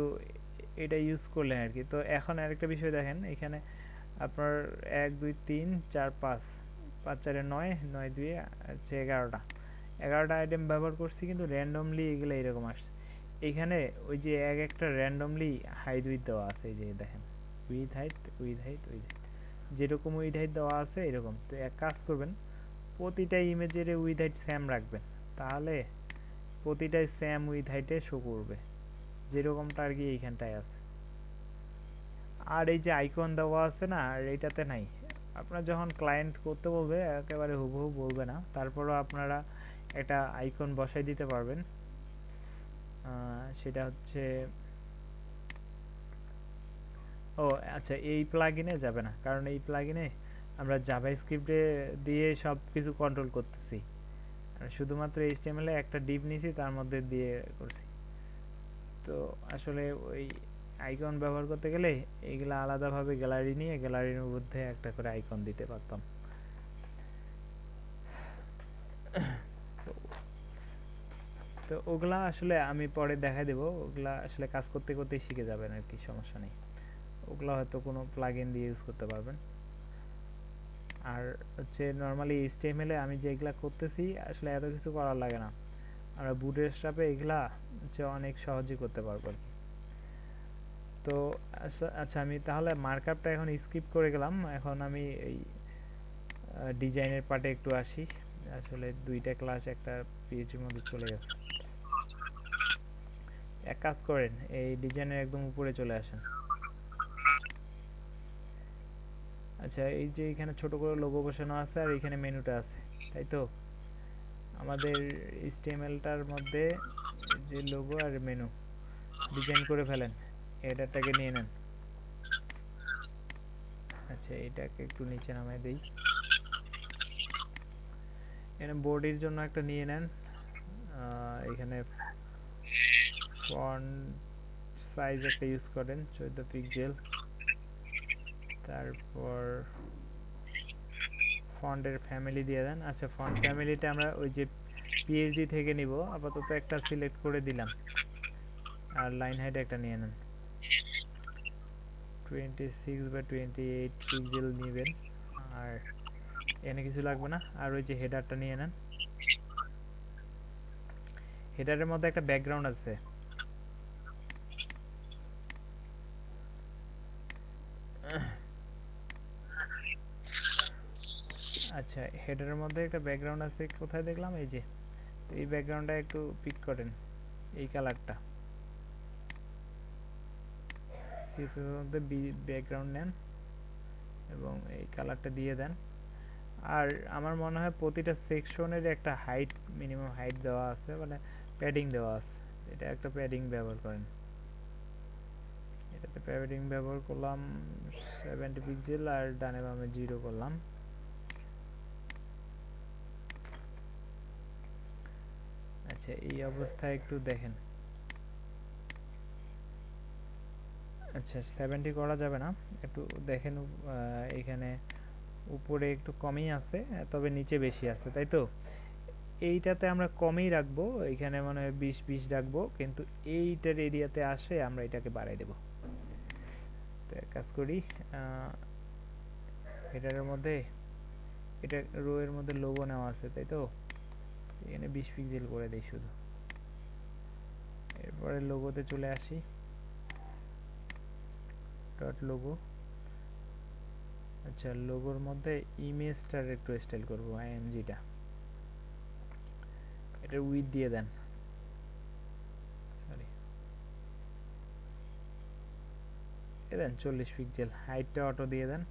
এটা ইউজ করলেন আর কি। তো এখন আরেকটা বিষয় দেখেন, এখানে আপনার 1 2 3 4 5 5 4 9 9 2 হচ্ছে 11টা আইটেম ব্যবহার করছি, কিন্তু র্যান্ডমলি এগুলো এরকম আসছে। এখানে ওই যে এক একটা র্যান্ডমলি হাইট উইথ দেওয়া আছে, এই যে দেখেন উইথ হাইট যেরকম উইথ হাইট দেওয়া আছে এরকম। তো এক কাজ করবেন, প্রতিটা ইমেজের উইথ হাইট সেম রাখবেন, তাহলে প্রতিটাই সেম উইথ হাইটে শো করবে, যেরকমটা আর কি এইখানটায় আছে। আর এই যে আইকন দেওয়া আছে না, আর এইটাতে নাই। আপনার যখন ক্লায়েন্ট করতে বলবে একেবারে হুবহু বলবে না, তারপরও আপনারা একটা আইকন বসাই দিতে পারবেন। সেটা হচ্ছে, ও আচ্ছা, এই প্লাগইনে যাবে না, কারণ এই প্লাগইনে আমরা জাভাস্ক্রিপ্টে দিয়ে সব কিছু কন্ট্রোল করতেছি, আর শুধুমাত্র এইচটিএমএল এ একটা ডিপ নিছি, তার মধ্যে দিয়ে করছি। তো আসলে ওই আইকন ব্যবহার করতে গেলে এইগুলা আলাদাভাবে গ্যালারি নিয়ে গ্যালারির মধ্যে একটা করে আইকন দিতে পারতাম। তো ওগুলা আসলে আমি পরে দেখাই দেব, ওগুলা আসলে কাজ করতে করতেই শিখে যাবেন আর কি, সমস্যা নেই। ওগুলা হয়তো কোনো প্লাগইন দিয়ে ইউজ করতে পারবেন। আর হচ্ছে নর্মালি এইচটিএমএল এ আমি যেগুলা করতেছি আসলে এত কিছু করার লাগে না, আমরা বুটস্ট্র্যাপে এগুলা হচ্ছে অনেক সহজেই করতে পারবো আর কি। তো আচ্ছা, আমি তাহলে মার্কআপটা এখন স্কিপ করে গেলাম, এখন আমি এই ডিজাইনের পার্টে একটু আসি। আসলে দুইটা ক্লাস একটা পিএইচডির মধ্যে চলে গেছে। এক কাজ করেন, এই ডিজাইনের একদম উপরে চলে আসেন। আচ্ছা, এই যে এখানে ছোট করে লোগো বসানো আছে, আর এখানে মেনুটা আছে, তাই তো? আমাদের এইচটিএমএলটার মধ্যে যে লোগো আর মেনু ডিজাইন করে ফেলেন, হেডারটাকে নিয়ে নেন। আচ্ছা, এটাকে একটু নিচে নামাই দেই। এখানে বডির জন্য একটা নিয়ে নেন, এখানে ফন্ট সাইজ একটা ইউজ করেন 14 পিক্সেল। তারপর ফন্টের ফ্যামিলি দিয়ে দেন। আচ্ছা, ফন্ট ফ্যামিলিটা আমরা ওই যে পিএইচডি থেকে নিব, আপাতত একটা সিলেক্ট করে দিলাম। আর লাইন হাইট একটা নিয়ে নেন, 26 বা 28 পিক্সেল নেবেন। আর এখানে কিছু লাগবে না। আর ওই যে হেডারটা নিয়ে নেন, হেডারের মধ্যে একটা ব্যাকগ্রাউন্ড আছে, আচ্ছা হেডারের মধ্যে একটা ব্যাকগ্রাউন্ড আছে, কোথায় দেখলাম, এই যে। তো এই ব্যাকগ্রাউন্ডটা একটু পিক করেন, এই কালারটা সিএসএস এর মধ্যে ব্যাকগ্রাউন্ড নেন এবং এই কালারটা দিয়ে দেন। আর আমার মনে হয় প্রতিটা সেকশনের একটা হাইট, মিনিমাম হাইট দেওয়া আছে, মানে প্যাডিং দেওয়া আছে, এটা একটা প্যাডিং ব্যবহার করেন। এটাতে প্যাডিং ব্যবহার করলাম 70 পিক্সেল, আর ডানে বামে 0 করলাম। আচ্ছা, এই অবস্থায় একটু দেখেন। আচ্ছা, 70 করা যাবে না, একটু দেখেন এখানে উপরে একটু কমই আছে, তবে নিচে বেশি আছে, তাই তো? এইটাতে আমরা কমই রাখবো, এখানে মানে 20 রাখবো, কিন্তু এইটার এরিয়াতে আসে আমরা এটাকে বাড়াই দেব। তো এক কাজ করি, এটার মধ্যে এটা রো এর মধ্যে লোগো নেওয়া আছে তাই তো, এখানে 20 পিক্সেল করে দেই শুধু। এরপরে লোগোতে চলে আসি, ডট লোগো। আচ্ছা লোগোর মধ্যে ইমেজটার একটু স্টাইল করব, আইএমজিটা, এটা উইথ দিয়ে দেন, সরি এ দেন 40 পিক্সেল। হাইটটা অটো দিয়ে দেন।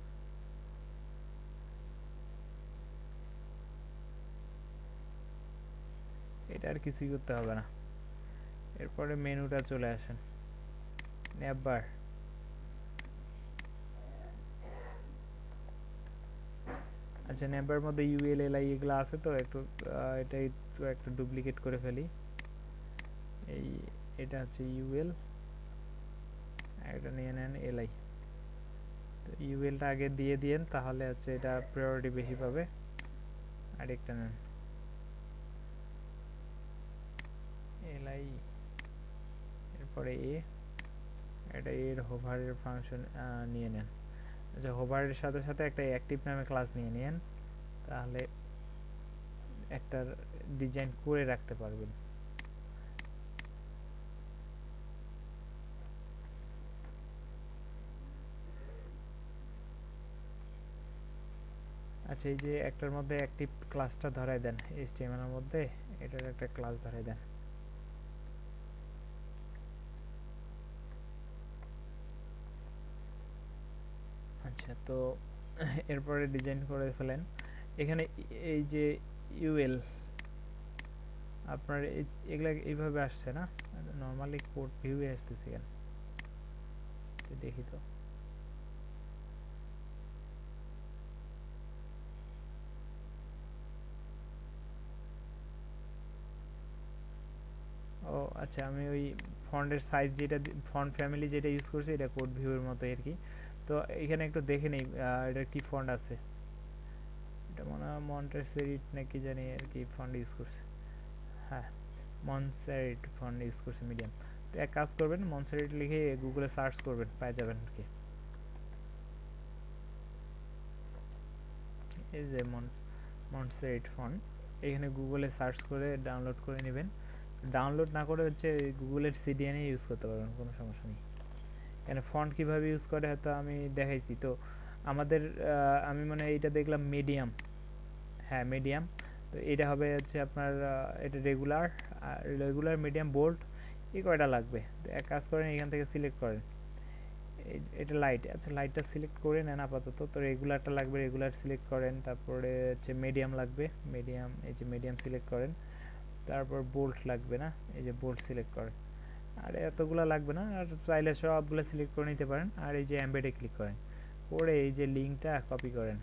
এটা আর কিছুই করতে হবে না। এরপরে মেনুটা চলে আসেন, নেভার, আচ্ছা নেভার মধ্যে ইউএল এলআই এগুলো আছে তো, একটু এটা একটু একটা ডুপ্লিকেট করে ফেলি। এই এটা হচ্ছে ইউএল, এটা নিয়ে নেন এলআই। তো ইউএলটা আগে দিয়ে দিয়েন, তাহলে হচ্ছে এটা প্রায়োরিটি বেশি পাবে। আরেকটা নেন এলআই, এরপরে এ, এটা এর হোভারের ফাংশন নিয়ে নেন। আচ্ছা হোভারের সাথে সাথে একটা অ্যাক্টিভ নামে ক্লাস নিয়ে নেন, তাহলে একটা ডিজাইন করে রাখতে পারবেন। আচ্ছা এই যে একটার মধ্যে অ্যাক্টিভ ক্লাসটা ধরাই দেন, এইচটিএমএল এর মধ্যে এটার একটা ক্লাস ধরাই দেন। আচ্ছা তো এরপরে ডিজাইন করে ফেলেন। এখানে এই যে ইউএল আপনার এগুলা এইভাবে আসছে না, নরমালি কোড ভিউয়ে আসতেছে কেন দেখি তো। ও আচ্ছা আমি ওই ফন্টের সাইজ যেটা, ফন্ট ফ্যামিলি যেটা ইউজ করছি এটা কোড ভিউয়ের মতো আর কি। তো এখানে একটু দেখে নেই এটা কি ফন্ট আছে, এটা মনে হয় মন্টেসেরিট নাকি জানি আর কি ফন্ট ইউজ করছে। হ্যাঁ মনসেরিট ফন্ট ইউজ করছে মিডিয়াম। তো এক কাজ করবেন, মনসেরিট লিখে গুগলে সার্চ করবেন, পেয়ে যাবেন আর কি। এই যে মনসেরিট ফন্ট, এখানে গুগলে সার্চ করে ডাউনলোড করে নেবেন। ডাউনলোড না করে হচ্ছে গুগলের সিডিএন ইউজ করতে পারবেন, কোনো সমস্যা নেই। এখানে ফন্ট কিভাবে ইউজ করে হয়তো আমি দেখাইছি। তো আমাদের আমি মনে হয় এইটা দেখলাম মিডিয়াম, হ্যাঁ মিডিয়াম। তো এটা হবে হচ্ছে আপনার এটা রেগুলার, রেগুলার মিডিয়াম বোল্ড, এই কয়টা লাগবে। তো এক কাজ করেন এখান থেকে সিলেক্ট করেন, এটা লাইট, আচ্ছা লাইটটা সিলেক্ট করে নেন আপাতত। তো রেগুলারটা লাগবে, রেগুলার সিলেক্ট করেন। তারপরে হচ্ছে মিডিয়াম লাগবে, মিডিয়াম, এই যে মিডিয়াম সিলেক্ট করেন। তারপর বোল্ট লাগবে না, এই যে বোল্ট সিলেক্ট করেন। আর এতগুলো লাগবে না, আর চাইলে সবগুলো সিলেক্ট করে নিতে পারেন। আর এই যে এমবেডে ক্লিক করেন, করে এই যে লিঙ্কটা কপি করেন,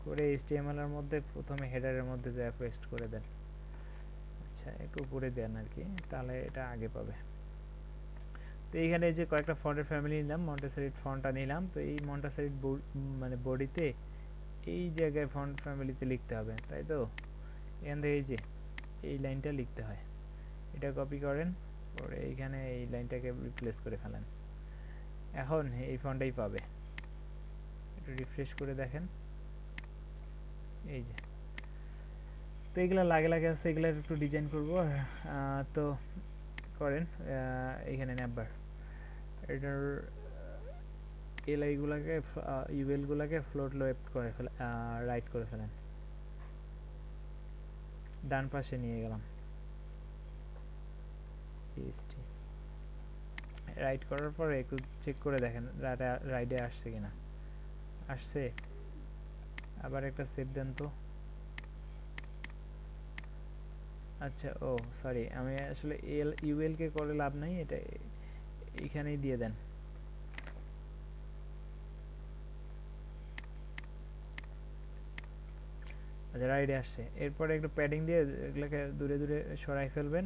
করে এইচটিএমএল এর মধ্যে প্রথমে হেডারের মধ্যে যা পেস্ট করে দেন। আচ্ছা একটু উপরে দেন আর কি, তাহলে এটা আগে পাবে। তো এইখানে যে কয়েকটা ফন্টের ফ্যামিলি নিলাম, মন্টেসেরিট ফন্টটা নিলাম। তো এই মন্টেসেরিট মানে বডিতে এই জায়গায় ফন্ট ফ্যামিলিতে লিখতে হবে, তাই তো। এখান থেকে এই যে এই লাইনটা লিখতে হয়, এটা কপি করেন, পরে এইখানে এই লাইনটাকে রিপ্লেস করে ফেলেন। এখন এই ফন্টটাই পাবে। একটু রিফ্রেশ করে দেখেন, এই যে। তো এগুলো লাগে লাগে আছে, এগুলো একটু ডিজাইন করবো। তো করেন এইখানে নেবার, এটার এলআই গুলাকে, ইউএল গুলাকে ফ্লোট লেফট করে ফেলে, রাইট করে ফেলেন, ডান পাশে নিয়ে গেলাম, পিএসটি রাইট করার পরে একটু চেক করে দেখেন রাইটে আসছে কিনা। আসছে, আবার একটা সেভ দেন তো। আচ্ছা ও সরি, আমি আসলে ইউএল কে করে লাভ নাই, এটা এইখানেই দিয়ে দেন। আচ্ছা রাইটে আসছে। এরপরে একটু প্যাডিং দিয়ে এগুলোকে দূরে দূরে সরাই ফেলবেন,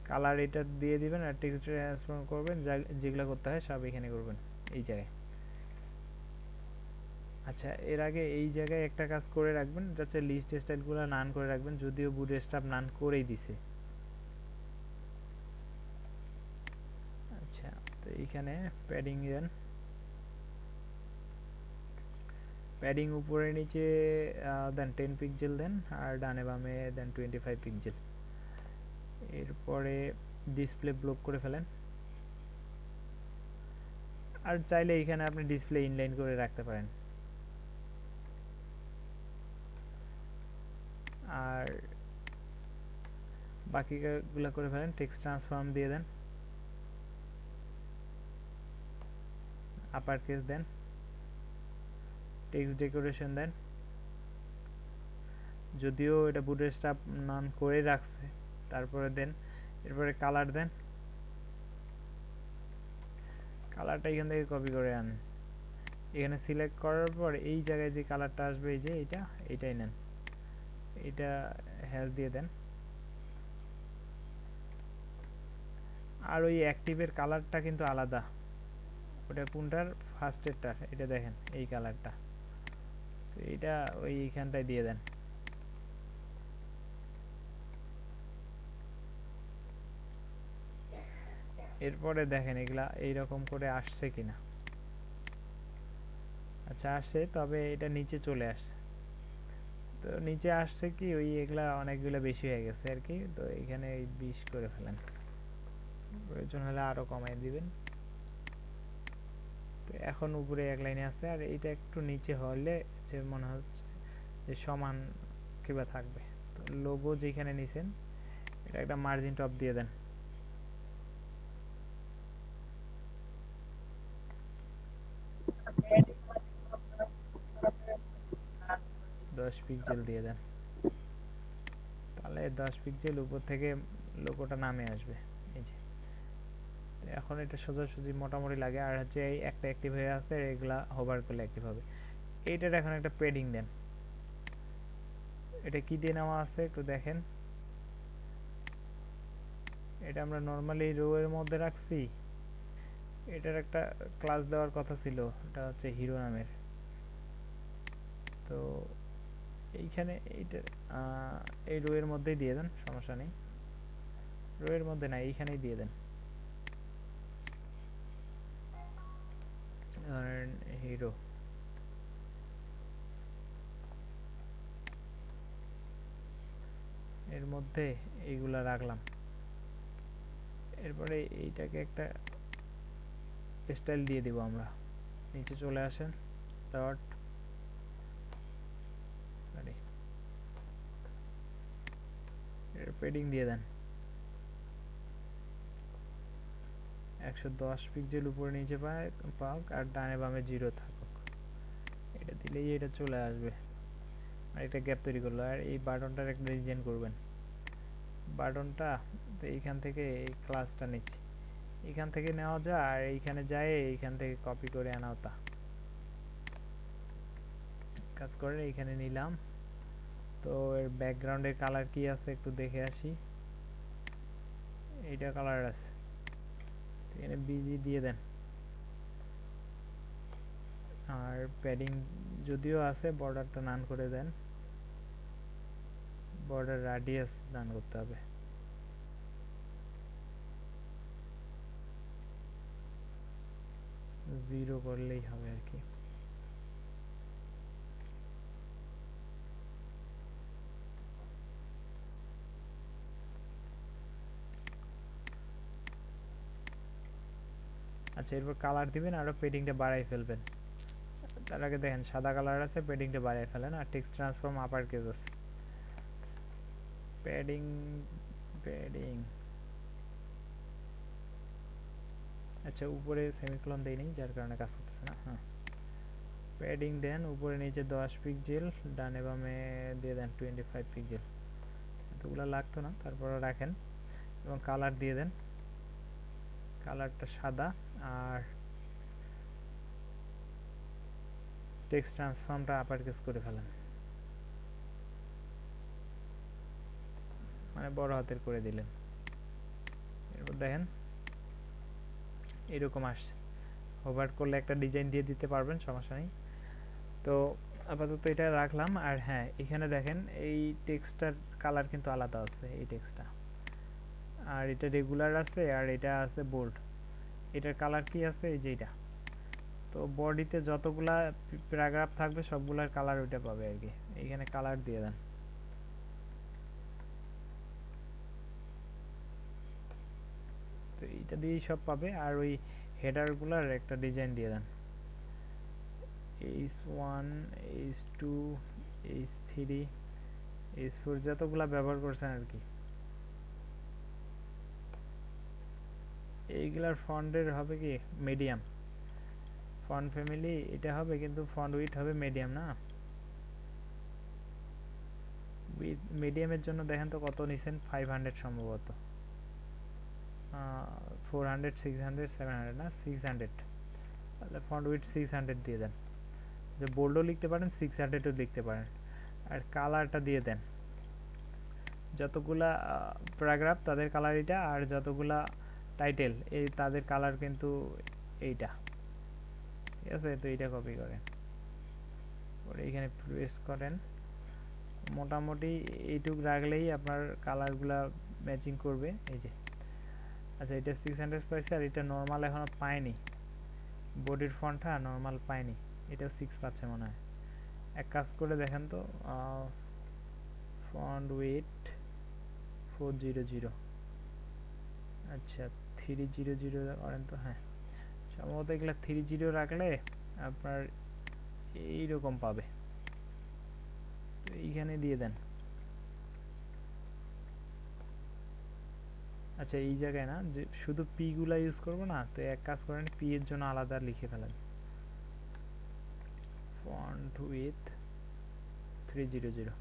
কালার এটা দিয়ে দিবেন, আর টেক্সট ট্রান্সফর্ম করবেন, যেগুলো করতে হয় সব এখানে করবেন এই জায়গায়। আচ্ছা এর আগে এই জায়গায় একটা কাজ করে রাখবেন, এটা হচ্ছে লিস্ট স্টাইলগুলো নান করে রাখবেন, যদিও বুটস্ট্র্যাপ নান করেই দিছে। আচ্ছা তো এইখানে প্যাডিং দেন, প্যাডিং উপরে নিচে দেন 10 পিক্সেল দেন, আর ডানে বামে দেন 25 পিক্সেল। এরপরে ডিসপ্লে ব্লক করে ফেলেন, আর চাইলে এখানে আপনি ডিসপ্লে ইনলাইন করে রাখতে পারেন। আর বাকিগুলো করে ফেলেন। টেক্সট ট্রান্সফর্ম দিয়ে দেন, আপার কেস দেন, টেক্সট ডেকোরেশন দেন, যদিও এটা বুটস্ট্র্যাপ নান করে রাখছে, তারপরে দেন। এরপরে কালার দেন, কালারটা এখান থেকে কপি করে আন, এখানে সিলেক্ট করার পর এই জায়গায় যে কালারটা আসবে, এই যে এইটাই নেন, এটা হ্যাশ দিয়ে দেন। আর ওই অ্যাক্টিভের কালারটা কিন্তু আলাদা, ওটা কোনটার, ফার্স্টেরটার, এটা দেখেন এই কালারটা, তো এটা ওই এইখানটায় দিয়ে দেন। এরপরে দেখেন এগুলা এইরকম করে আসছে কিনা। আচ্ছা আসছে, তবে এটা নিচে চলে আসছে। তো নিচে আসছে কি, ওই এগুলা অনেকগুলো বেশি হয়ে গেছে আর কি, তো এখানে এই 20 করে ফেলেন, প্রয়োজন হলে আরো কমাই দিবেন। তো এখন উপরে এক লাইনে আছে, আর এটা একটু নিচে হলে যে মনে হচ্ছে যে সমান কিবা থাকবে। তো লোগো যেখানে নিছেন এটা একটা মার্জিন টপ দিয়ে দেন, 10 পিক্সেল দিয়ে দেন, তাহলে 10 পিক্সেল উপর থেকে লোগোটা নামে আসবে। এই যে এখন এটা সোজাসুজি মোটামুটি লাগে। আর হচ্ছে এই একটা অ্যাক্টিভ হয়ে আছে, এগুলা হোভার করলে অ্যাক্টিভ হবে। এইটার এখন একটা প্যাডিং দেন, এটা কি দিয়ে নেওয়া আছে একটু দেখেন। এটা আমরা নর্মালি রো এর মধ্যে রাখছি, এটার একটা ক্লাস দেওয়ার কথা ছিল, এটা হচ্ছে হিরো নামের। তো এইখানে এইটা এই রো এর মধ্যেই দিয়ে দেন, সমস্যা নেই। রো এর মধ্যে না, এইখানেই দিয়ে দেন, হিরো। এর মধ্যে এইগুলা রাখলাম। এরপরে এইটাকে একটা স্টাইল দিয়ে দিব আমরা। নিচে চলে আসেন, ডট, সরি, এর প্যাডিং দিয়ে দেন 110 পিক্সেল উপরে নিচে পাক, আর ডানে বামে 0 থাকুক। এটা দিলেই এটা চলে আসবে। আর একটা গ্যাপ তৈরি করলো। আর এই বাটনটার একটা ডিজাইন করবেন, বাটনটা তো এইখান থেকে এই ক্লাসটা নিচ্ছি, এখান থেকে নেওয়া যায়, আর এইখানে যায় এইখান থেকে কপি করে আনা হতা। কাজ করে এইখানে নিলাম। তো এর ব্যাকগ্রাউন্ডের কালার কি আছে একটু দেখে আসি। এইটা কালার আছে, এখানে বিজি দিয়ে দেন। আর প্যাডিং যদিও আছে, বর্ডারটা নান করে দেন, বর্ডার রাডিয়াস নান করতে হবে। জিরো করলেই হবে আর কি। আচ্ছা এরপর কালার দিবেন, আরো প্যাডিংটা বাড়াই ফেলবেন। তার আগে দেখেন সাদা কালার আছে, প্যাডিংটা বাড়াই ফেলেন। আর টেক্সট ট্রান্সফর্ম আপার কেস আছে, প্যাডিং প্যাডিং আচ্ছা উপরে সেমিকোলন দেই নেই, যার কারণে কাজ করতেছে না। হ্যাঁ, প্যাডিং দেন উপরে নিচে 10 পিক্সেল, ডানে বামে দিয়ে দেন 25 পিক্সেল। এতগুলো লাগতো না, তারপরে রাখেন। এবং কালার দিয়ে দেন, কালারটা সাদা। আর টেক্সট ট্রান্সফর্মটা আপার কেস করে ফেলেন, মানে বড় হাতের করে দিলেন। এরপর দেখেন এরকম আসছে। হোভার করলে একটা ডিজাইন দিয়ে দিতে পারবেন, সমস্যা নেই। তো আপাতত এটা রাখলাম। আর হ্যাঁ, এখানে দেখেন এই টেক্সটটার কালার কিন্তু আলাদা আছে, এই টেক্সটটা। আর এটা রেগুলার আছে, আর এটা আছে বোল্ড। এটার কালার কি আছে, এই যে এটা তো বডিতে যতগুলা প্যারাগ্রাফ থাকবে সবগুলার কালার ওইটা পাবে আর কি। এইখানে কালার দিয়ে দেন। তো এইটা দিয়েই সব পাবে। আর ওই হেডারগুলার একটা ডিজাইন দিয়ে দেন, H1 H2 H3 H4 যতগুলা ব্যবহার করছেন আর কি। এইগুলার ফন্টের হবে কি মিডিয়াম ফন্ট ফ্যামিলি, এটা হবে কিন্তু ফন্ট উইথ হবে মিডিয়াম না। উইথ মিডিয়ামের জন্য দেখেন তো কত নিছেন, 500 সম্ভবত, 400 600 700 না 600। তাহলে ফন্ট উইথ 600 দিয়ে দেন। যে বোল্ডও লিখতে পারেন 600ও লিখতে পারেন। আর কালারটা দিয়ে দেন, যতগুলা প্যারাগ্রাফ তাদের কালার এটা, আর যতগুলা টাইটেল এই তাদের কালার কিন্তু এইটা, ঠিক আছে। তো এইটা কপি করেন, পরে এখানে প্রেস করেন। মোটামুটি এইটুক রাখলেই আপনার কালারগুলা ম্যাচিং করবে। এই যে আচ্ছা, এটা 600 পাইছে, আর এটা নর্মাল এখনো পায়নি, বডির ফন্টটা নর্মাল পায়নি, এটা 6 পাচ্ছে মনে হয়। এক কাজ করে দেখেন তো, ফন্ট উইথ 400, আচ্ছা 300 করেন তো। হ্যাঁ, সম্ভবত এগুলা 30 রাখলে আপনার এইরকম পাবে। তো এইখানে দিয়ে দেন। আচ্ছা, এই জায়গায় না, যে শুধু পি গুলা ইউজ করবো না, তো এক কাজ করেন, পি এর জন্য আলাদা লিখে ফেলেন, ফন্ট উইথ 300,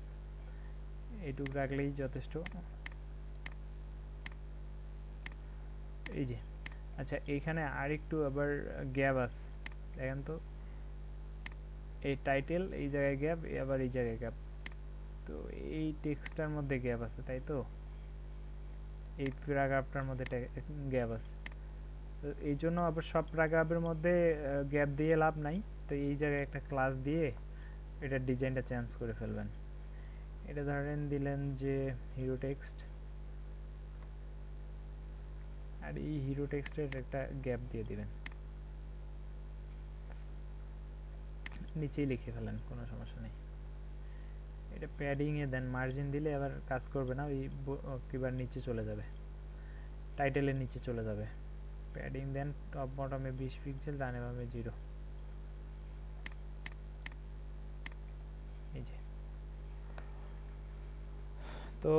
এইটুকু রাখলেই যথেষ্ট। এই যে আচ্ছা, এইখানে আরেকটু আবার গ্যাপ আছে, দেখেন তো, এই টাইটেল এই জায়গায় গ্যাপ, আবার এই জায়গায় গ্যাপ। তো এই টেক্সটটার মধ্যে গ্যাপ আছে, তাই তো, এই প্যারাগ্রাফটার মধ্যে গ্যাপ আছে। তো এই জন্য আবার সব প্যারাগ্রাফের মধ্যে গ্যাপ দিয়ে লাভ নাই। তো এই জায়গায় একটা ক্লাস দিয়ে এটার ডিজাইনটা চেঞ্জ করে ফেলবেন। এটা ধরেন দিলেন যে হিরো টেক্সট, আর এই হিরো টেক্সটের একটা গ্যাপ দিয়ে দিবেন, নিচেই লিখে ফেলেন, কোনো সমস্যা নেই। এটা প্যাডিং এ দেন, মার্জিন দিলে আবার কাজ করবে না, ওই কিবার নিচে চলে যাবে, টাইটেলের নিচে চলে যাবে। প্যাডিং দেন, টপ বটমে 20 পিক্সেল, ডানে বামে 0। এই যে, তো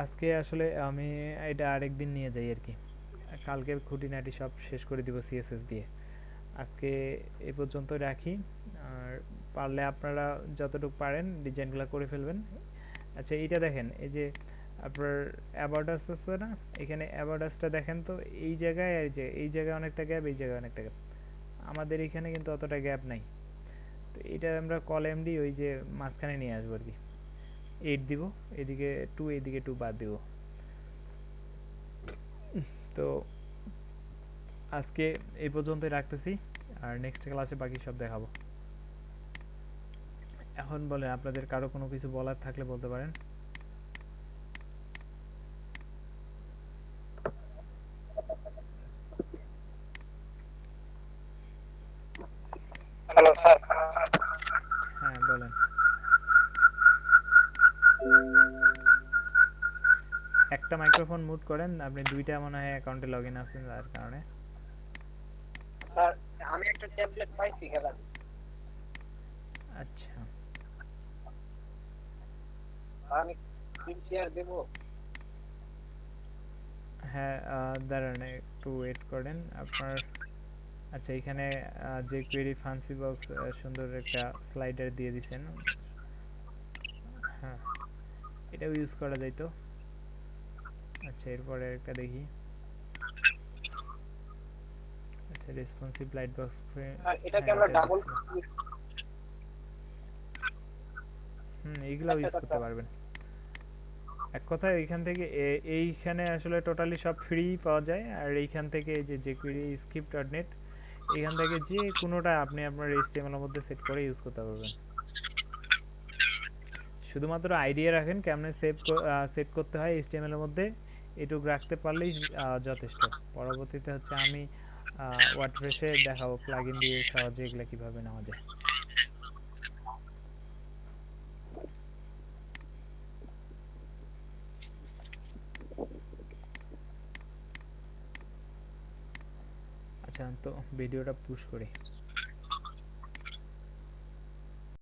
আজকে আসলে আমি এটা আরেকদিন নিয়ে যাই আর কি, কালকের খুঁটিনাটি সব শেষ করে দিব সিএসএস দিয়ে। আজকে এই পর্যন্ত রাখি, আর পারলে আপনারা যতটুকু পারেন ডিজাইনগুলো করে ফেলবেন। আচ্ছা, এইটা দেখেন, এই যে আপনার অ্যাবাউটাস আছে না, এখানে অ্যাবাউটাসটা দেখেন তো, এই জায়গায় আর যে এই জায়গায় অনেকটা গ্যাপ, এই জায়গায় অনেকটা গ্যাপ, আমাদের এখানে কিন্তু অতটা গ্যাপ নাই। তো এটা আমরা কলাম ডি ওই যে মাঝখানে নিয়ে আসবো আর কি, 8 দিব, এদিকে 2, এদিকে 2 বাদ দিব। তো আজকে এই পর্যন্তই রাখতেছি, আর নেক্সট ক্লাসে বাকি সব দেখাবো। এখন বলেন, আপনাদের কারো কোনো কিছু বলার থাকলে বলতে পারেন। Hello sir. হ্যাঁ বলেন। একটা মাইক্রোফোন মুট করেন, আপনি দুইটা মনে হয় অ্যাকাউন্টে লগইন আছেন তার কারণে। স্যার আমি একটা ট্যাবলেট পাইছি খেলার। আচ্ছা, আমি স্ক্রিন শেয়ার দেব? হ্যাঁ দাঁড়ান একটু ওয়েট করেন আপনার। আচ্ছা, এখানে যে কোয়েরি ফান্সি বক্স সুন্দর একটা স্লাইডার দিয়ে দিছেন, হ্যাঁ এটাও ইউজ করা যাইতো। আচ্ছা, এরপরে একটা দেখি। আচ্ছা, রেসপন্সিভ লাইট বক্স, আর এটাকে আমরা ডাবল এইগুলাও ইউজ করতে পারবেন। এক কথায় এইখান থেকে এইখানে আসলে টোটালি সব ফ্রি পাওয়া যায়, আর এইখান থেকে এই যে jQuery script.net, এখান থেকে যে কোনোটা আপনি আপনার HTML এর মধ্যে সেট করে ইউজ করতে পারবেন। শুধুমাত্র আইডিয়া রাখেন কেমনে সেট করতে হয় HTML এর মধ্যে, এটুকু রাখতে পারলেই যথেষ্ট। পরবর্তীতে হচ্ছে আমি ওয়ার্ডপ্রেসে দেখাবো প্লাগইন দিয়ে সহজে এগুলা কিভাবে নেওয়া যায়। আচ্ছা তো ভিডিওটা পুশ করি।